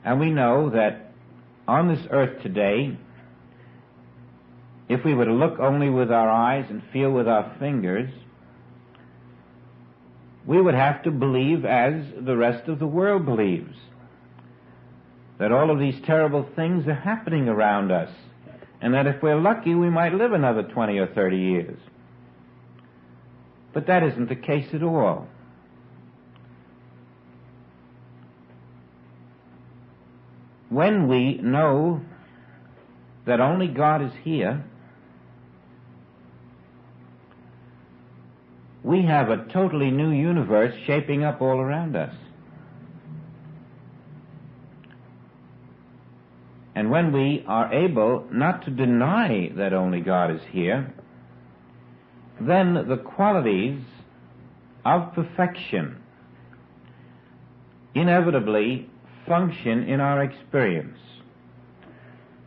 and we know that on this earth today, if we were to look only with our eyes and feel with our fingers, we would have to believe as the rest of the world believes, that all of these terrible things are happening around us, and that if we're lucky, we might live another 20 or 30 years. But that isn't the case at all. When we know that only God is here, we have a totally new universe shaping up all around us. And when we are able not to deny that only God is here, then the qualities of perfection inevitably function in our experience.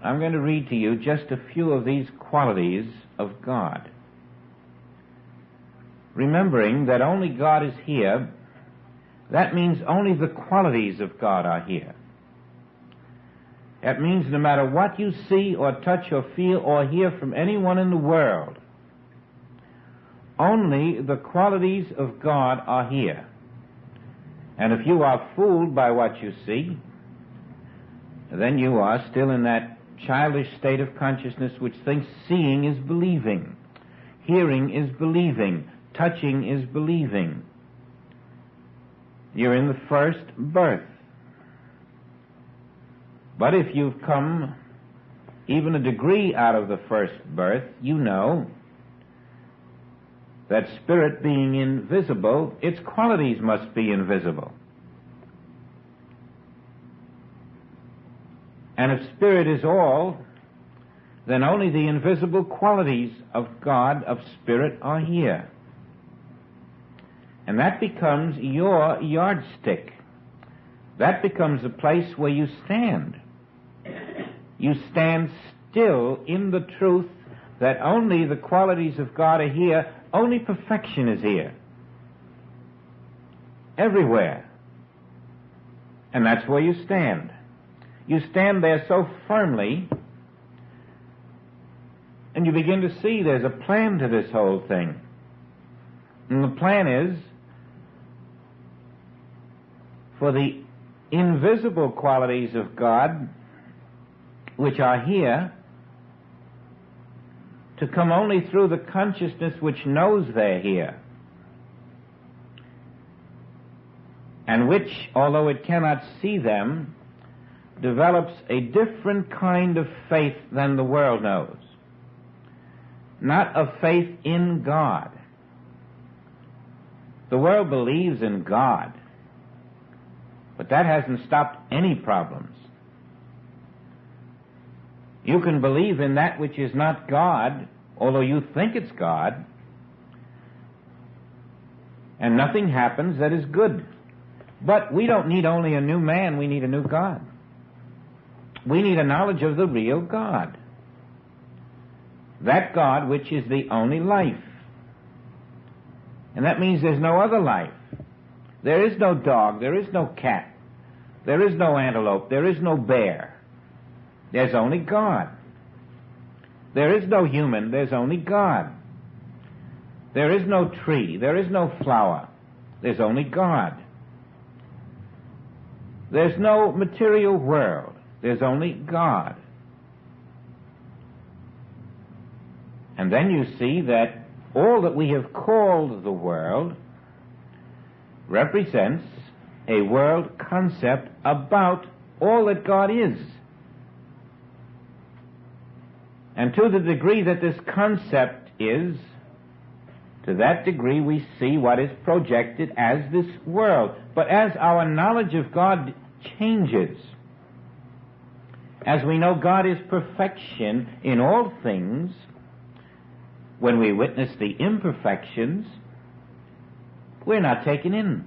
I'm going to read to you just a few of these qualities of God. Remembering that only God is here, that means only the qualities of God are here. That means no matter what you see or touch or feel or hear from anyone in the world, only the qualities of God are here. And if you are fooled by what you see, then you are still in that childish state of consciousness which thinks seeing is believing, hearing is believing, touching is believing. You're in the first birth. But if you've come even a degree out of the first birth, you know that spirit being invisible, its qualities must be invisible. And if spirit is all, then only the invisible qualities of God, of spirit, are here. And that becomes your yardstick. That becomes the place where you stand. You stand still in the truth that only the qualities of God are here, only perfection is here. Everywhere. And that's where you stand. You stand there so firmly, and you begin to see there's a plan to this whole thing. And the plan is for the invisible qualities of God, which are here, to come only through the consciousness which knows they're here, and which, although it cannot see them, develops a different kind of faith than the world knows. Not a faith in God. The world believes in God, but that hasn't stopped any problems. You can believe in that which is not God, although you think it's God, and nothing happens that is good. But we don't need only a new man, we need a new God. We need a knowledge of the real God. That God which is the only life. And that means there's no other life. There is no dog, there is no cat, there is no antelope, there is no bear. There's only God. There is no human, there's only God. There is no tree, there is no flower, there's only God. There's no material world, there's only God. And then you see that all that we have called the world represents a world concept about all that God is. And to the degree that this concept is, to that degree we see what is projected as this world. But as our knowledge of God changes, as we know God is perfection in all things, When we witness the imperfections, we're not taken in,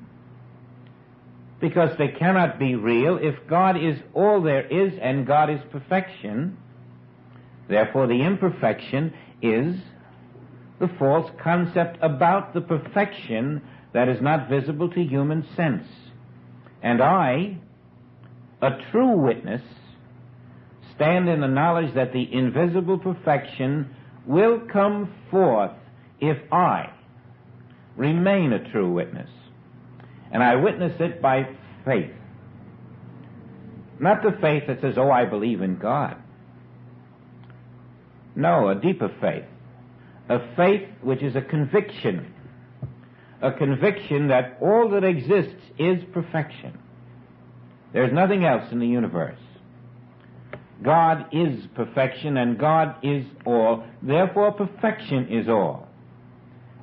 because they cannot be real if God is all there is and God is perfection. Therefore, the imperfection is the false concept about the perfection that is not visible to human sense. And I, a true witness, stand in the knowledge that the invisible perfection will come forth if I remain a true witness. And I witness it by faith. Not the faith that says, oh, I believe in God. No, a deeper faith. A faith which is a conviction. A conviction that all that exists is perfection. There's nothing else in the universe. God is perfection and God is all. Therefore, perfection is all.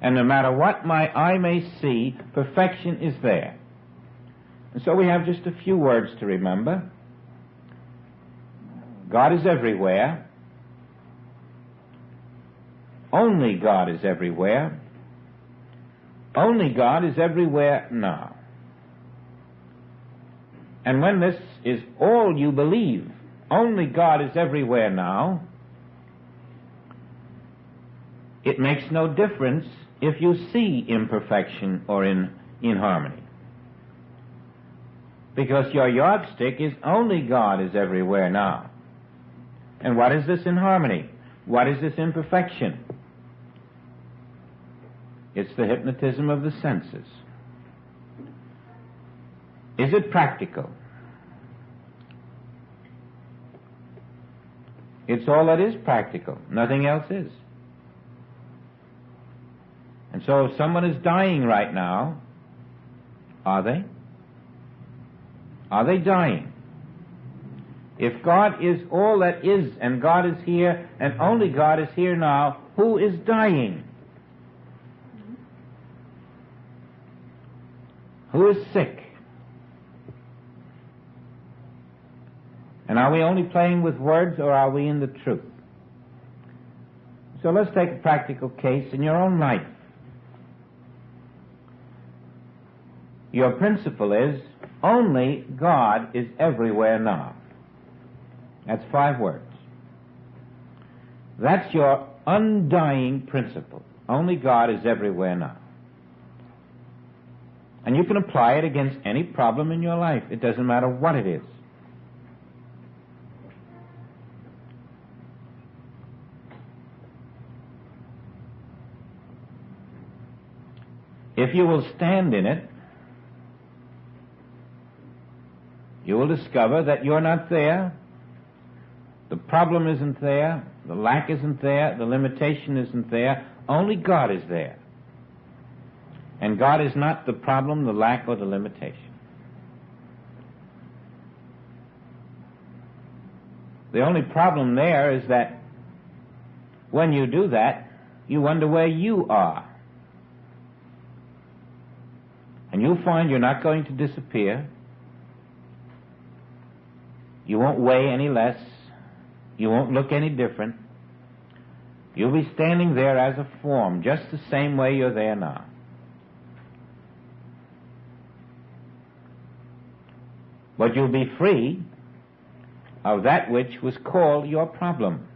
And no matter what my eye may see, perfection is there. And so we have just a few words to remember. God is everywhere. Only God is everywhere. Only God is everywhere now. And when this is all you believe, only God is everywhere now, it makes no difference if you see imperfection or inharmony. Because your yardstick is only God is everywhere now. And what is this inharmony? What is this imperfection? It's the hypnotism of the senses. Is it practical? It's all that is practical. Nothing else is. And so if someone is dying right now, are they? Are they dying? If God is all that is, and God is here, and only God is here now, who is dying? Who is sick? And are we only playing with words, or are we in the truth? So let's take a practical case in your own life. Your principle is, only God is everywhere now. That's 5 words. That's your undying principle. Only God is everywhere now. And you can apply it against any problem in your life. It doesn't matter what it is. If you will stand in it, you will discover that you're not there, the problem isn't there, the lack isn't there, the limitation isn't there, only God is there. And God is not the problem, the lack, or the limitation. The only problem there is that when you do that, you wonder where you are. And you'll find you're not going to disappear. You won't weigh any less. You won't look any different. You'll be standing there as a form, just the same way you're there now. But you'll be free of that which was called your problem.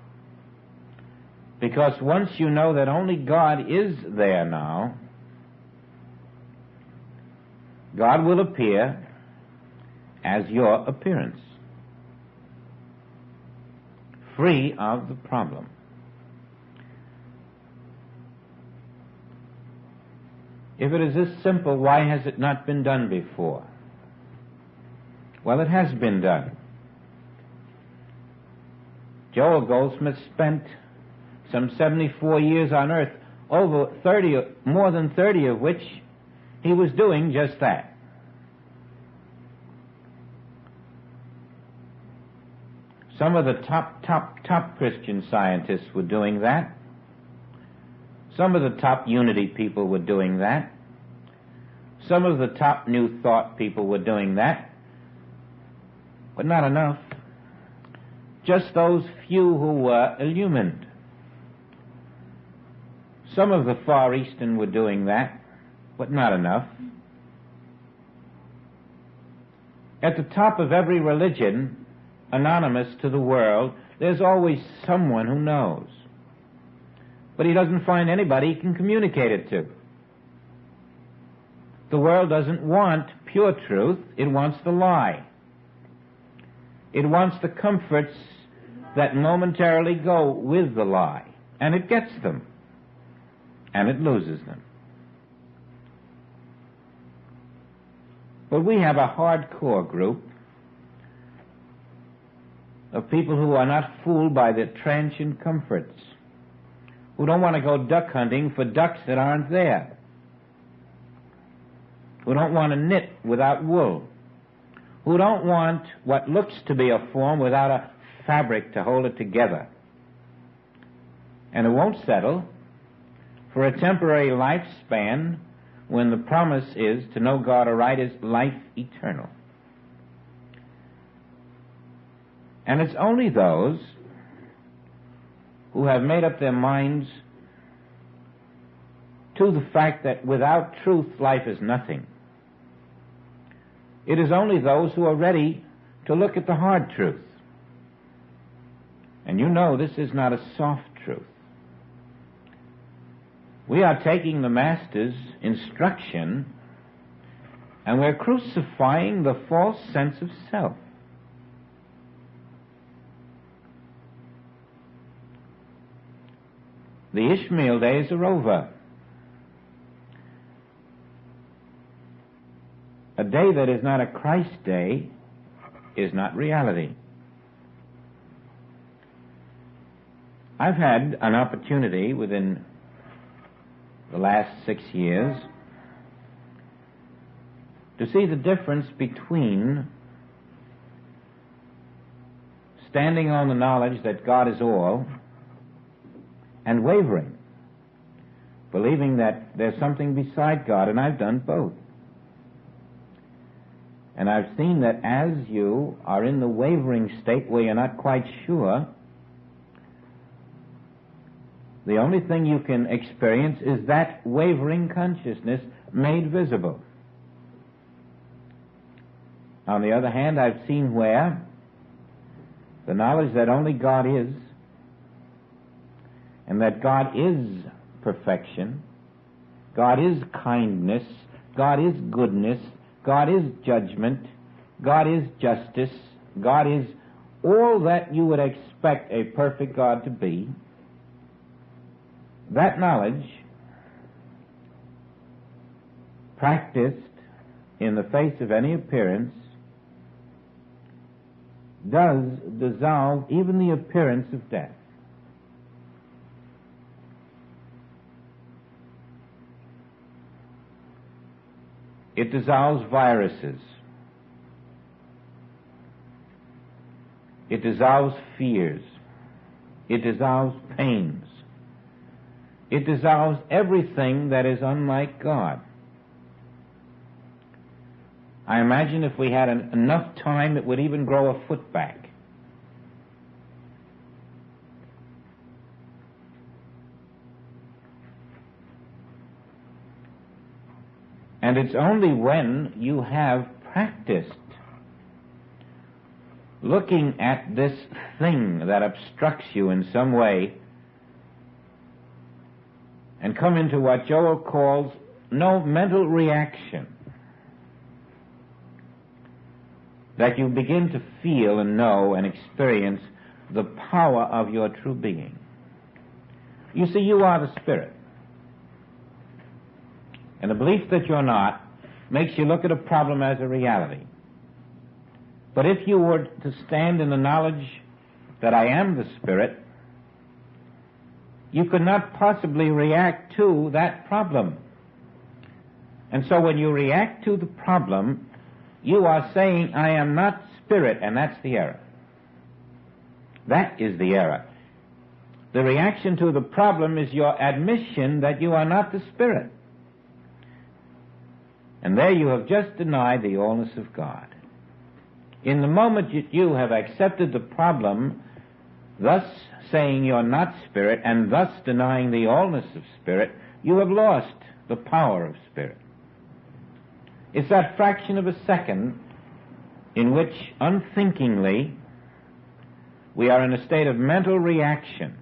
Because once you know that only God is there now, God will appear as your appearance, free of the problem. If it is this simple, why has it not been done before? Well, it has been done. Joel Goldsmith spent some 74 years on earth, more than 30 of which he was doing just that. Some of the top Christian scientists were doing that. Some of the top unity people were doing that. Some of the top New Thought people were doing that. But not enough. Just those few who were illumined. Some of the Far Eastern were doing that, but not enough. At the top of every religion, anonymous to the world, there's always someone who knows. But he doesn't find anybody he can communicate it to. The world doesn't want pure truth, it wants the lie. It wants the comforts that momentarily go with the lie, and it gets them, and it loses them. But we have a hardcore group of people who are not fooled by the transient comforts, who don't want to go duck hunting for ducks that aren't there, who don't want to knit without wool, who don't want what looks to be a form without a fabric to hold it together, and who won't settle for a temporary lifespan when the promise is to know God aright is life eternal. And it's only those who have made up their minds to the fact that without truth life is nothing. It is only those who are ready to look at the hard truth. And you know this is not a soft truth. We are taking the Master's instruction and we're crucifying the false sense of self. The Ishmael days are over. A day that is not a Christ day is not reality. I've had an opportunity within the last 6 years to see the difference between standing on the knowledge that God is all and wavering, believing that there's something beside God, and I've done both. And I've seen that as you are in the wavering state where you're not quite sure, the only thing you can experience is that wavering consciousness made visible. On the other hand, I've seen where the knowledge that only God is, and that God is perfection, God is kindness, God is goodness, God is judgment, God is justice, God is all that you would expect a perfect God to be. That knowledge, practiced in the face of any appearance, does dissolve even the appearance of death. It dissolves viruses. It dissolves fears. It dissolves pains. It dissolves everything that is unlike God. I imagine if we had enough time, it would even grow a foot back. And it's only when you have practiced looking at this thing that obstructs you in some way and come into what Joel calls no mental reaction, that you begin to feel and know and experience the power of your true being. You see, you are the Spirit. And the belief that you're not makes you look at a problem as a reality. But if you were to stand in the knowledge that I am the Spirit, you could not possibly react to that problem. And so when you react to the problem, you are saying, I am not Spirit, and that's the error. That is the error. The reaction to the problem is your admission that you are not the Spirit. And there you have just denied the allness of God. In the moment that you have accepted the problem thus saying you're not spirit, and thus denying the allness of spirit, you have lost the power of spirit. It's that fraction of a second in which unthinkingly we are in a state of mental reaction.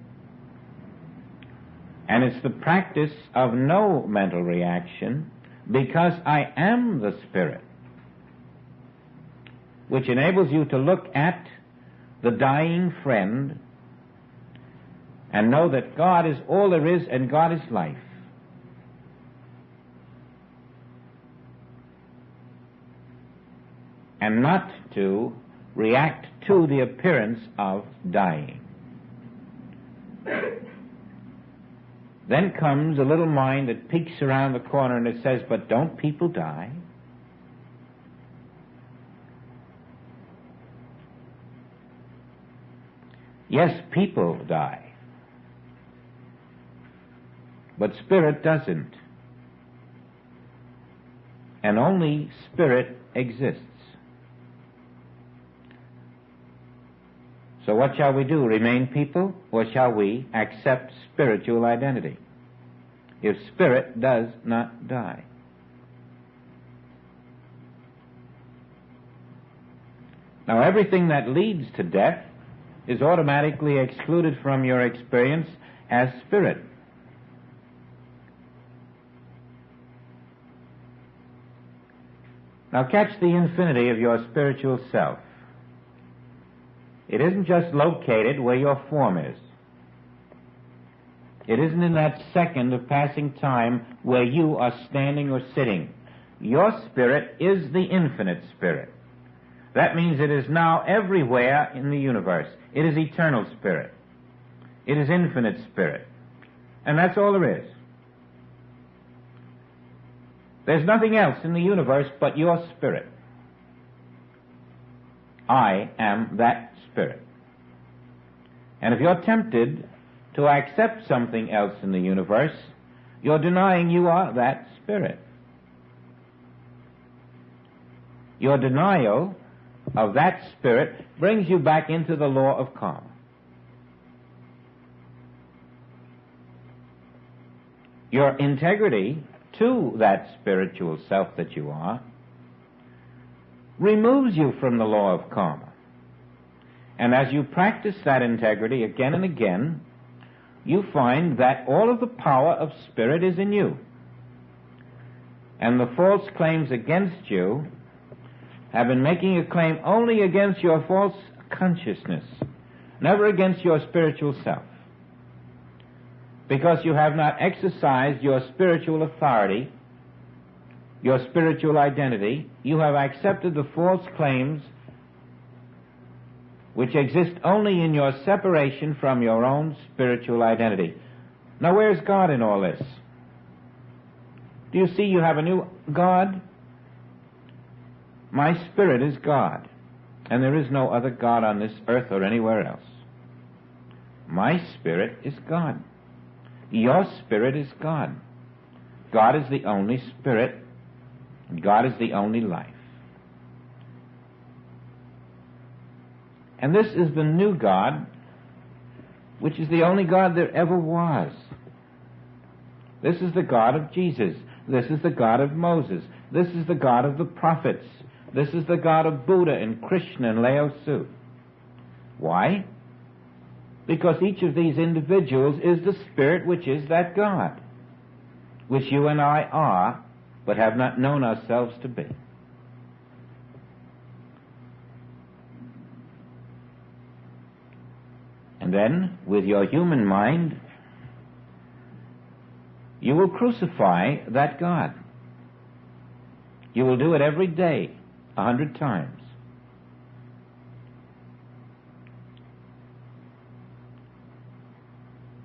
And it's the practice of no mental reaction, because I am the Spirit, which enables you to look at the dying friend and know that God is all there is and God is life. And not to react to the appearance of dying. Then comes a little mind that peeks around the corner and it says, but don't people die? Yes, people die. But spirit doesn't. And only spirit exists. So what shall we do? Remain people, or shall we accept spiritual identity? If spirit does not die. Now everything that leads to death is automatically excluded from your experience as spirit. Now catch the infinity of your spiritual self. It isn't just located where your form is. It isn't in that second of passing time where you are standing or sitting. Your spirit is the infinite spirit. That means it is now everywhere in the universe. It is eternal spirit. It is infinite spirit. And that's all there is. There's nothing else in the universe but your spirit. I am that spirit. And if you're tempted to accept something else in the universe, you're denying you are that spirit. Your denial of that spirit brings you back into the law of karma. Your integrity to that spiritual self that you are removes you from the law of karma. And as you practice that integrity again and again, you find that all of the power of spirit is in you. And the false claims against you have been making a claim only against your false consciousness, never against your spiritual self. Because you have not exercised your spiritual authority, your spiritual identity, you have accepted the false claims which exist only in your separation from your own spiritual identity. Now, where's God in all this? Do you see you have a new God? My spirit is God, and there is no other God on this earth or anywhere else. My spirit is God. Your spirit is God. God is the only spirit, and God is the only life. And this is the new God, which is the only God there ever was. This is the God of Jesus. This is the God of Moses. This is the God of the prophets. This is the God of Buddha and Krishna and Lao Tzu. Why? Because each of these individuals is the spirit which is that God, which you and I are, but have not known ourselves to be. And then, with your human mind, you will crucify that God. You will do it every day, 100 times.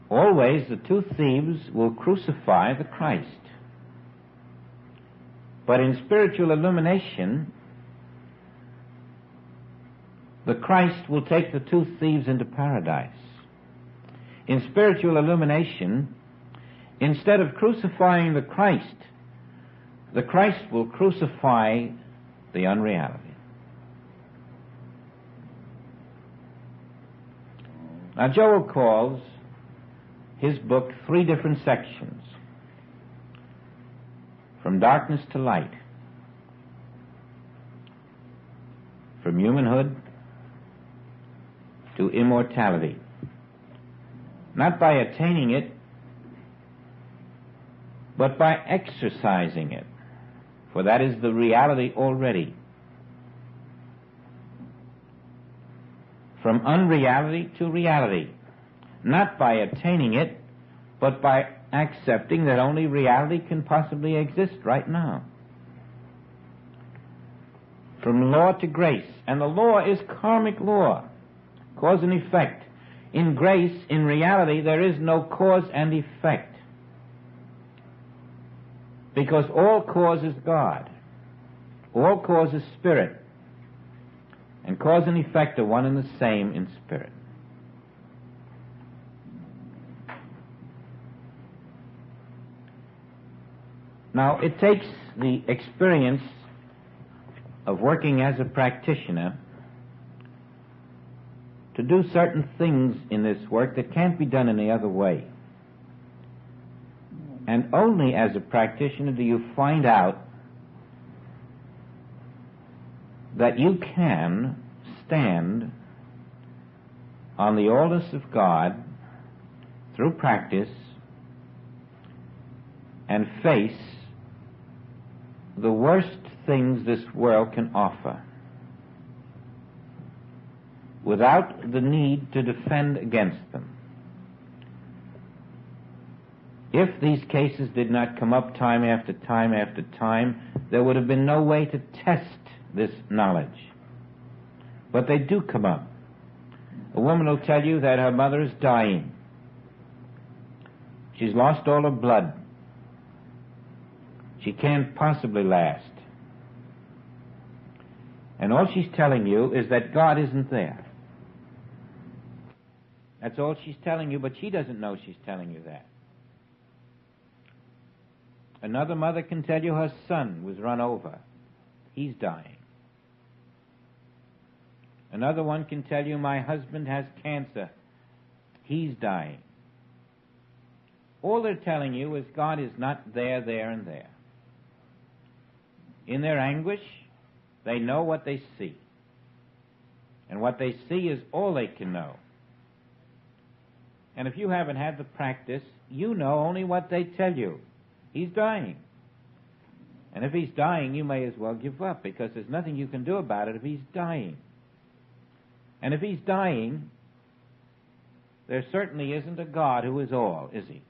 Always the two thieves will crucify the Christ. But in spiritual illumination, the Christ will take the two thieves into paradise. In spiritual illumination, instead of crucifying the Christ will crucify the unreality. Now, Joel calls his book 3 different sections: from darkness to light, from humanhood to immortality. Not by attaining it, but by exercising it, for that is the reality already. From unreality to reality, not by attaining it, but by accepting that only reality can possibly exist right now. From law to grace, and the law is karmic law, cause and effect. In grace, in reality, there is no cause and effect, because all cause is God, all cause is spirit, and cause and effect are one and the same in spirit. Now, it takes the experience of working as a practitioner to do certain things in this work that can't be done any other way. And only as a practitioner do you find out that you can stand on the alders of God through practice and face the worst things this world can offer without the need to defend against them. If these cases did not come up time after time after time, there would have been no way to test this knowledge. But they do come up. A woman will tell you that her mother is dying. She's lost all her blood. She can't possibly last. And all she's telling you is that God isn't there. That's all she's telling you, but she doesn't know she's telling you that. Another mother can tell you her son was run over. He's dying. Another one can tell you, my husband has cancer. He's dying. All they're telling you is God is not there, there, and there. In their anguish, they know what they see. And what they see is all they can know. And if you haven't had the practice, you know only what they tell you. He's dying. And if he's dying, you may as well give up, because there's nothing you can do about it if he's dying. And if he's dying, there certainly isn't a God who is all, is he?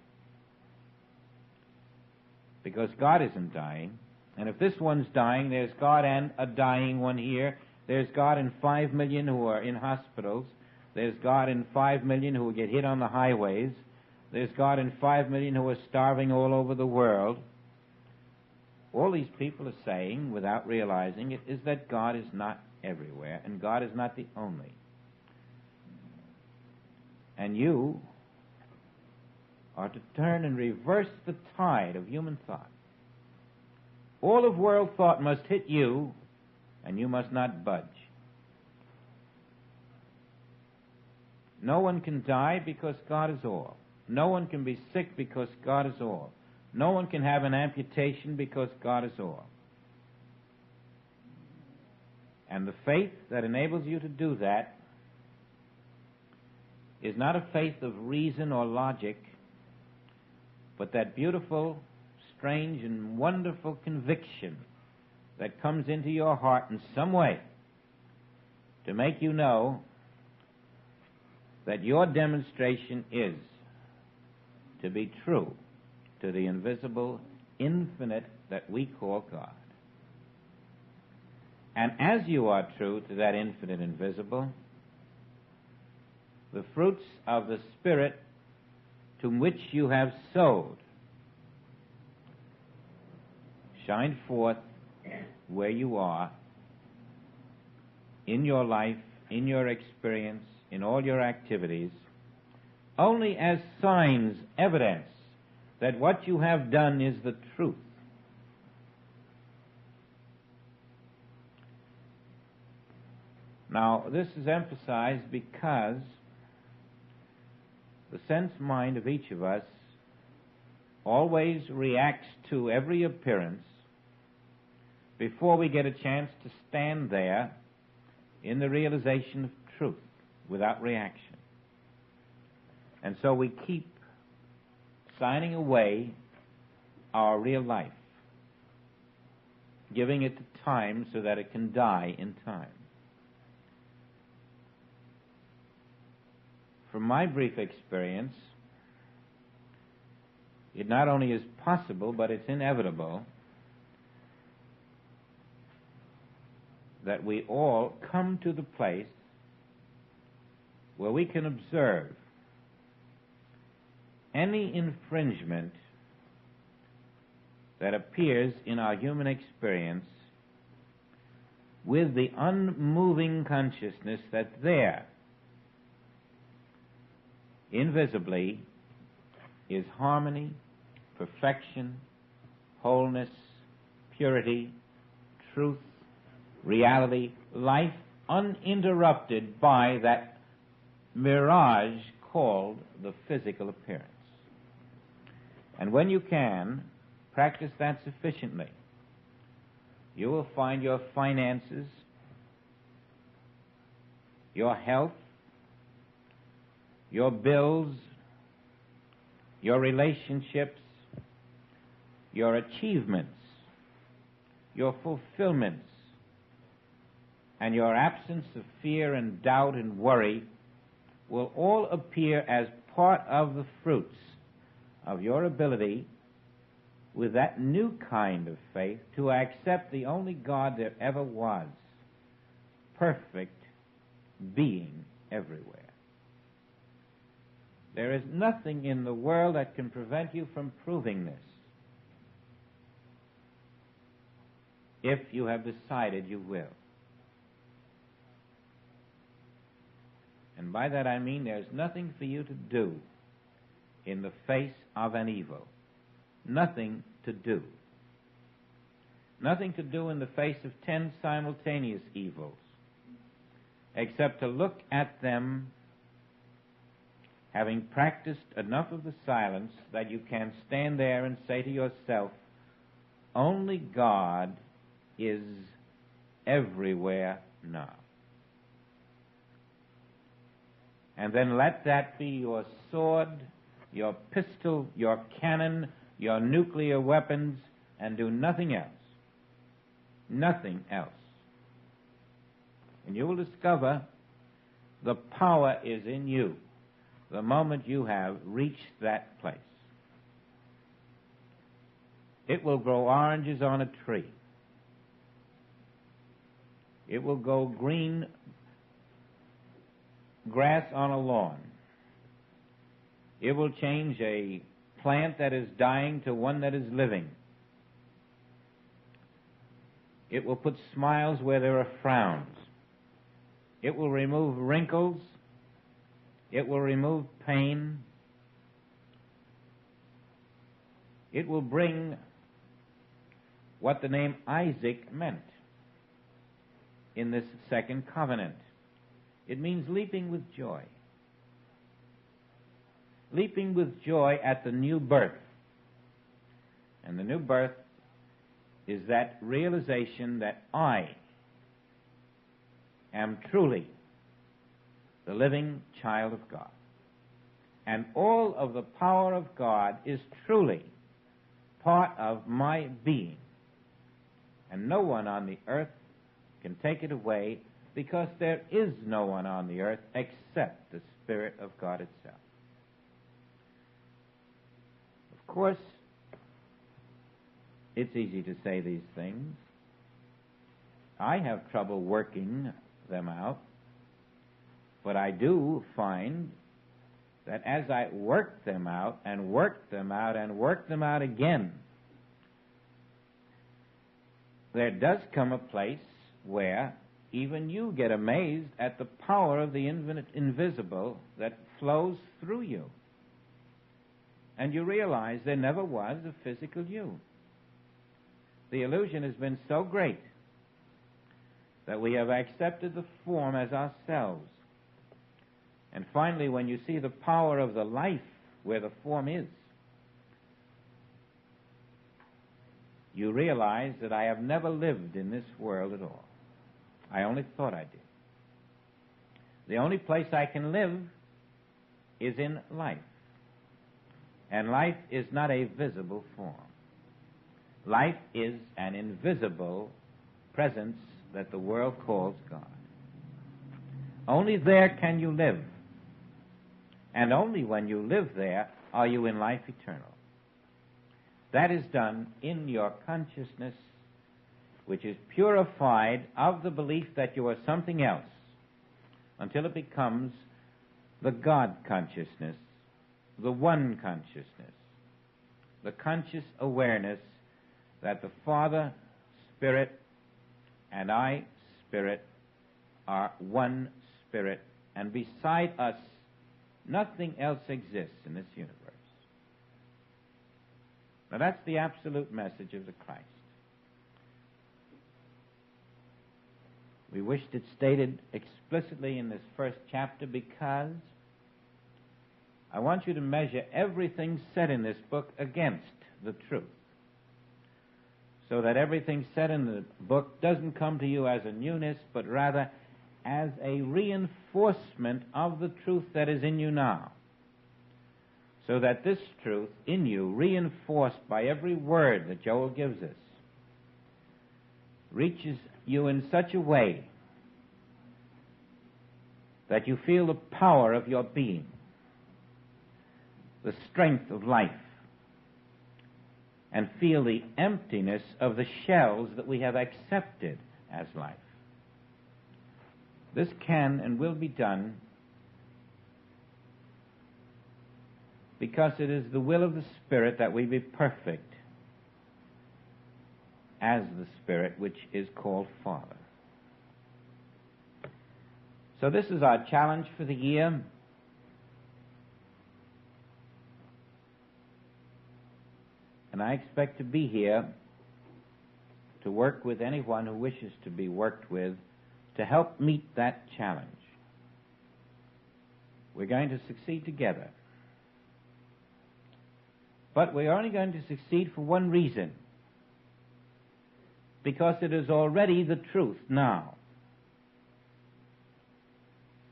Because God isn't dying. And if this one's dying, there's God and a dying one here. There's God and 5 million who are in hospitals. There's God and 5 million who will get hit on the highways. There's God and 5 million who are starving all over the world. All these people are saying, without realizing it, is that God is not everywhere, and God is not the only. And you are to turn and reverse the tide of human thought. All of world thought must hit you, and you must not budge. No one can die because God is all. No one can be sick because God is all. No one can have an amputation because God is all. And the faith that enables you to do that is not a faith of reason or logic, but that beautiful, strange, and wonderful conviction that comes into your heart in some way to make you know that your demonstration is to be true to the invisible infinite that we call God. And as you are true to that infinite invisible, the fruits of the Spirit to which you have sowed shine forth where you are, in your life, in your experience, in all your activities, only as signs, evidence that what you have done is the truth. Now, this is emphasized because the sense mind of each of us always reacts to every appearance before we get a chance to stand there in the realization of truth without reaction. And so we keep signing away our real life, giving it time so that it can die in time. From my brief experience, it not only is possible, but it's inevitable that we all come to the place where we can observe any infringement that appears in our human experience with the unmoving consciousness that there, invisibly, is harmony, perfection, wholeness, purity, truth, reality, life uninterrupted by that mirage called the physical appearance. And when you can practice that sufficiently, you will find your finances, your health, your bills, your relationships, your achievements, your fulfillments, and your absence of fear and doubt and worry will all appear as part of the fruits of your ability with that new kind of faith to accept the only God there ever was, perfect being everywhere. There is nothing in the world that can prevent you from proving this, if you have decided you will. And by that I mean there's nothing for you to do in the face of an evil. Nothing to do. Nothing to do in the face of 10 simultaneous evils, except to look at them, having practiced enough of the silence that you can stand there and say to yourself, only God is everywhere now. And then let that be your sword, your pistol, your cannon, your nuclear weapons, and do nothing else. Nothing else. And you will discover the power is in you the moment you have reached that place. It will grow oranges on a tree. It will go green grass on a lawn. It will change a plant that is dying to one that is living. It will put smiles where there are frowns. It will remove wrinkles. It will remove pain. It will bring what the name Isaac meant in this second covenant. It means leaping with joy. Leaping with joy at the new birth. And the new birth is that realization that I am truly the living child of God. And all of the power of God is truly part of my being. And no one on the earth can take it away, because there is no one on the earth except the Spirit of God itself. Of course, it's easy to say these things. I have trouble working them out, but I do find that as I work them out and work them out and work them out again, there does come a place where even you get amazed at the power of the infinite invisible that flows through you. And you realize there never was a physical you. The illusion has been so great that we have accepted the form as ourselves. And finally, when you see the power of the life where the form is, you realize that I have never lived in this world at all. I only thought I did. The only place I can live is in life. And life is not a visible form. Life is an invisible presence that the world calls God. Only there can you live. And only when you live there are you in life eternal. That is done in your consciousness, which is purified of the belief that you are something else, until it becomes the God consciousness, the one consciousness, the conscious awareness that the Father, Spirit, and I, Spirit, are one Spirit, and beside us, nothing else exists in this universe. Now that's the absolute message of the Christ. We wished it stated explicitly in this first chapter because I want you to measure everything said in this book against the truth, so that everything said in the book doesn't come to you as a newness, but rather as a reinforcement of the truth that is in you now. So that this truth in you, reinforced by every word that Joel gives us, reaches you in such a way that you feel the power of your being, the strength of life, and feel the emptiness of the shells that we have accepted as life. This can and will be done because it is the will of the Spirit that we be perfect as the Spirit which is called Father. So this is our challenge for the year. And I expect to be here to work with anyone who wishes to be worked with to help meet that challenge. We're going to succeed together. But we're only going to succeed for one reason. Because it is already the truth now.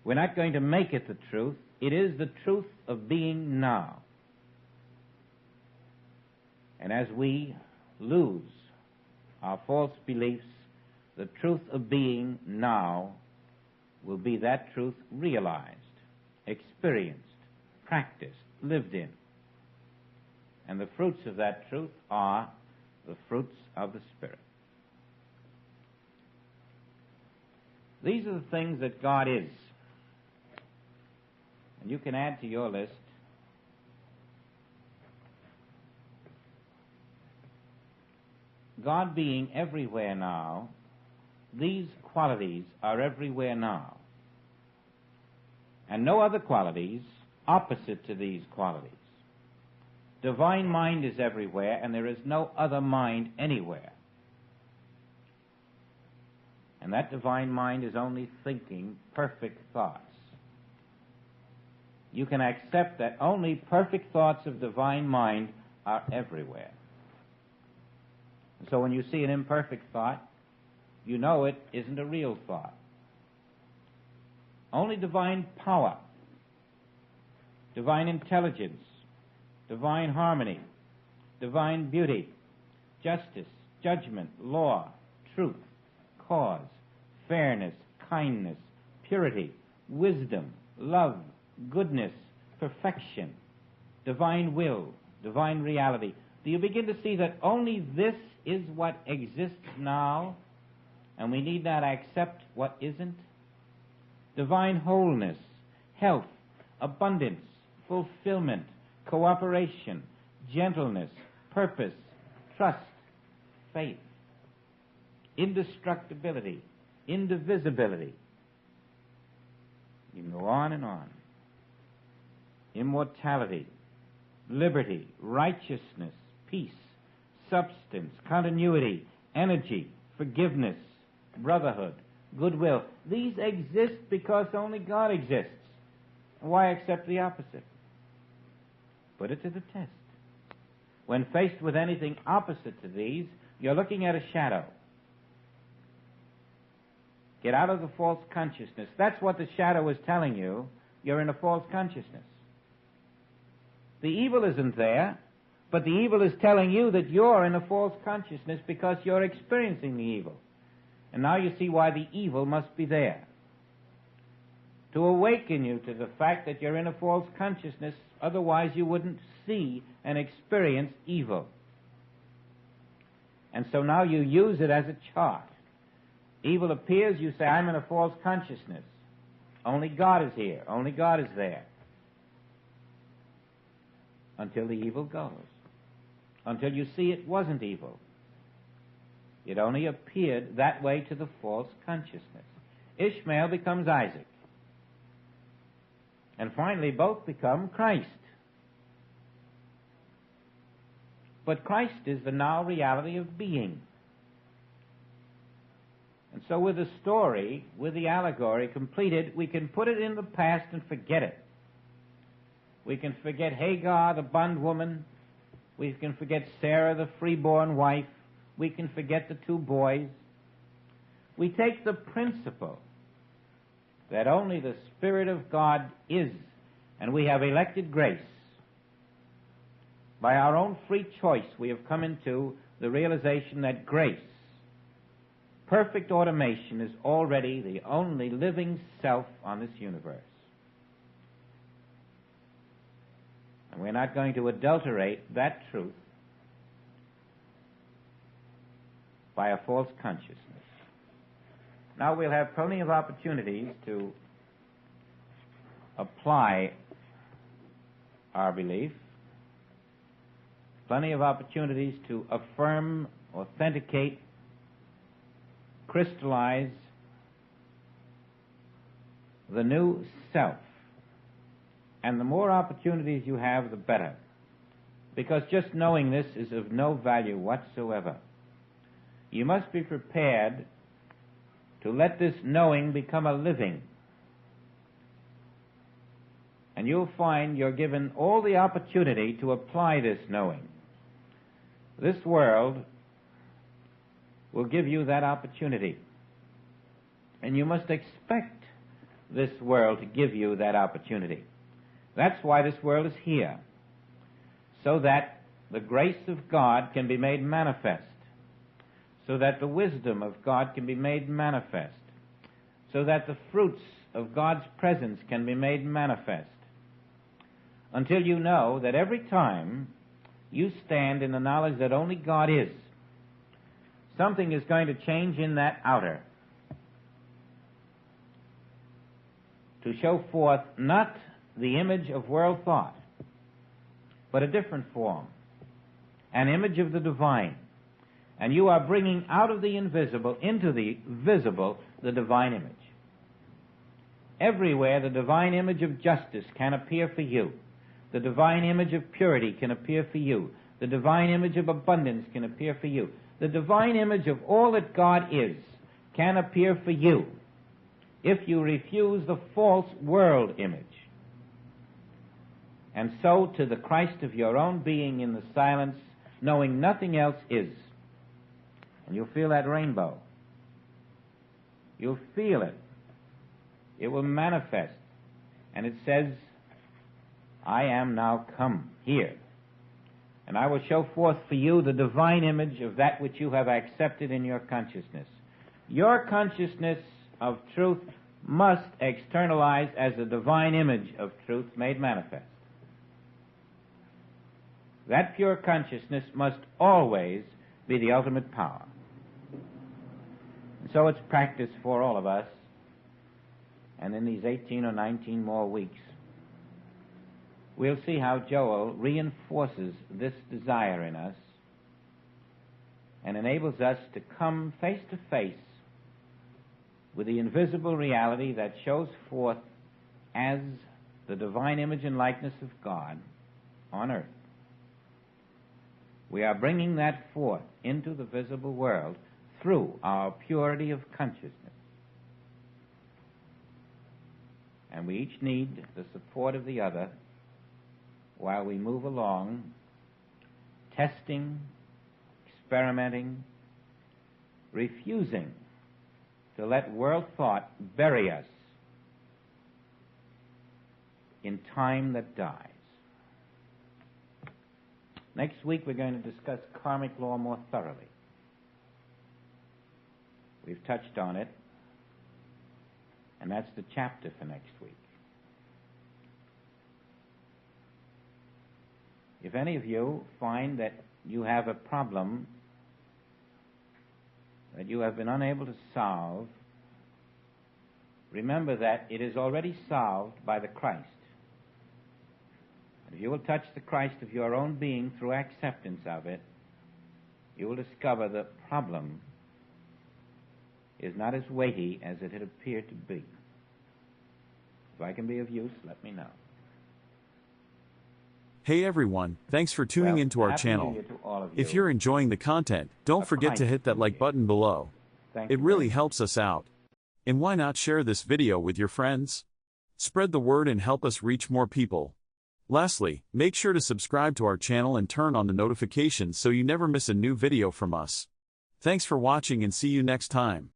We're not going to make it the truth. It is the truth of being now. And as we lose our false beliefs, the truth of being now will be that truth realized, experienced, practiced, lived in. And the fruits of that truth are the fruits of the Spirit. These are the things that God is. And you can add to your list God being everywhere now. These qualities are everywhere now. And no other qualities opposite to these qualities. Divine mind is everywhere, and there is no other mind anywhere. And that divine mind is only thinking perfect thoughts. You can accept that only perfect thoughts of divine mind are everywhere. And so when you see an imperfect thought, you know it isn't a real thought. Only divine power, divine intelligence, divine harmony, divine beauty, justice, judgment, law, truth, cause, fairness, kindness, purity, wisdom, love, goodness, perfection, divine will, divine reality. Do you begin to see that only this is what exists now, and we need not accept what isn't? Divine wholeness, health, abundance, fulfillment, cooperation, gentleness, purpose, trust, faith, indestructibility, indivisibility. You can go on and on. Immortality, liberty, righteousness, peace, substance, continuity, energy, forgiveness, brotherhood, goodwill. These exist because only God exists. Why accept the opposite? Put it to the test. When faced with anything opposite to these, you're looking at a shadow. Get out of the false consciousness. That's what the shadow is telling you. You're in a false consciousness. The evil isn't there, but the evil is telling you that you're in a false consciousness because you're experiencing the evil. And now you see why the evil must be there. To awaken you to the fact that you're in a false consciousness, otherwise you wouldn't see and experience evil. And so now you use it as a chart. Evil appears, you say, I'm in a false consciousness. Only God is here. Only God is there. Until the evil goes. Until you see it wasn't evil. It only appeared that way to the false consciousness. Ishmael becomes Isaac. And finally both become Christ. But Christ is the now reality of being. And so with the story, with the allegory completed, we can put it in the past and forget it. We can forget Hagar, the bondwoman. We can forget Sarah, the freeborn wife. We can forget the two boys. We take the principle that only the Spirit of God is, and we have elected grace. By our own free choice, we have come into the realization that grace, perfect automation, is already the only living self on this universe. And we're not going to adulterate that truth by a false consciousness. Now we'll have plenty of opportunities to apply our belief, plenty of opportunities to affirm, authenticate, crystallize the new self. And the more opportunities you have, the better. Because just knowing this is of no value whatsoever. You must be prepared to let this knowing become a living. And you'll find you're given all the opportunity to apply this knowing. This world will give you that opportunity. And you must expect this world to give you that opportunity. That's why this world is here. So that the grace of God can be made manifest. So that the wisdom of God can be made manifest. So that the fruits of God's presence can be made manifest. Until you know that every time you stand in the knowledge that only God is, something is going to change in that outer to show forth not the image of world thought, but a different form, an image of the divine. And you are bringing out of the invisible into the visible the divine image. Everywhere the divine image of justice can appear for you. The divine image of purity can appear for you. The divine image of abundance can appear for you. The divine image of all that God is can appear for you if you refuse the false world image. And so to the Christ of your own being in the silence, knowing nothing else is. And you'll feel that rainbow. You'll feel it. It will manifest. And it says, I am now come here. And I will show forth for you the divine image of that which you have accepted in your consciousness. Your consciousness of truth must externalize as the divine image of truth made manifest. That pure consciousness must always be the ultimate power. And so it's practice for all of us. And in these 18 or 19 more weeks, we'll see how Joel reinforces this desire in us and enables us to come face to face with the invisible reality that shows forth as the divine image and likeness of God on earth. We are bringing that forth into the visible world through our purity of consciousness. And we each need the support of the other while we move along, testing, experimenting, refusing to let world thought bury us in time that dies. Next week we're going to discuss karmic law more thoroughly. We've touched on it, and that's the chapter for next week. If any of you find that you have a problem that you have been unable to solve, remember that it is already solved by the Christ. If you will touch the Christ of your own being through acceptance of it, you will discover the problem is not as weighty as it had appeared to be. If I can be of use, let me know. Hey everyone, thanks for tuning into our channel. If you're enjoying the content, don't forget to hit that like button below. It really helps us out. And why not share this video with your friends? Spread the word and help us reach more people. Lastly, make sure to subscribe to our channel and turn on the notifications so you never miss a new video from us. Thanks for watching and see you next time.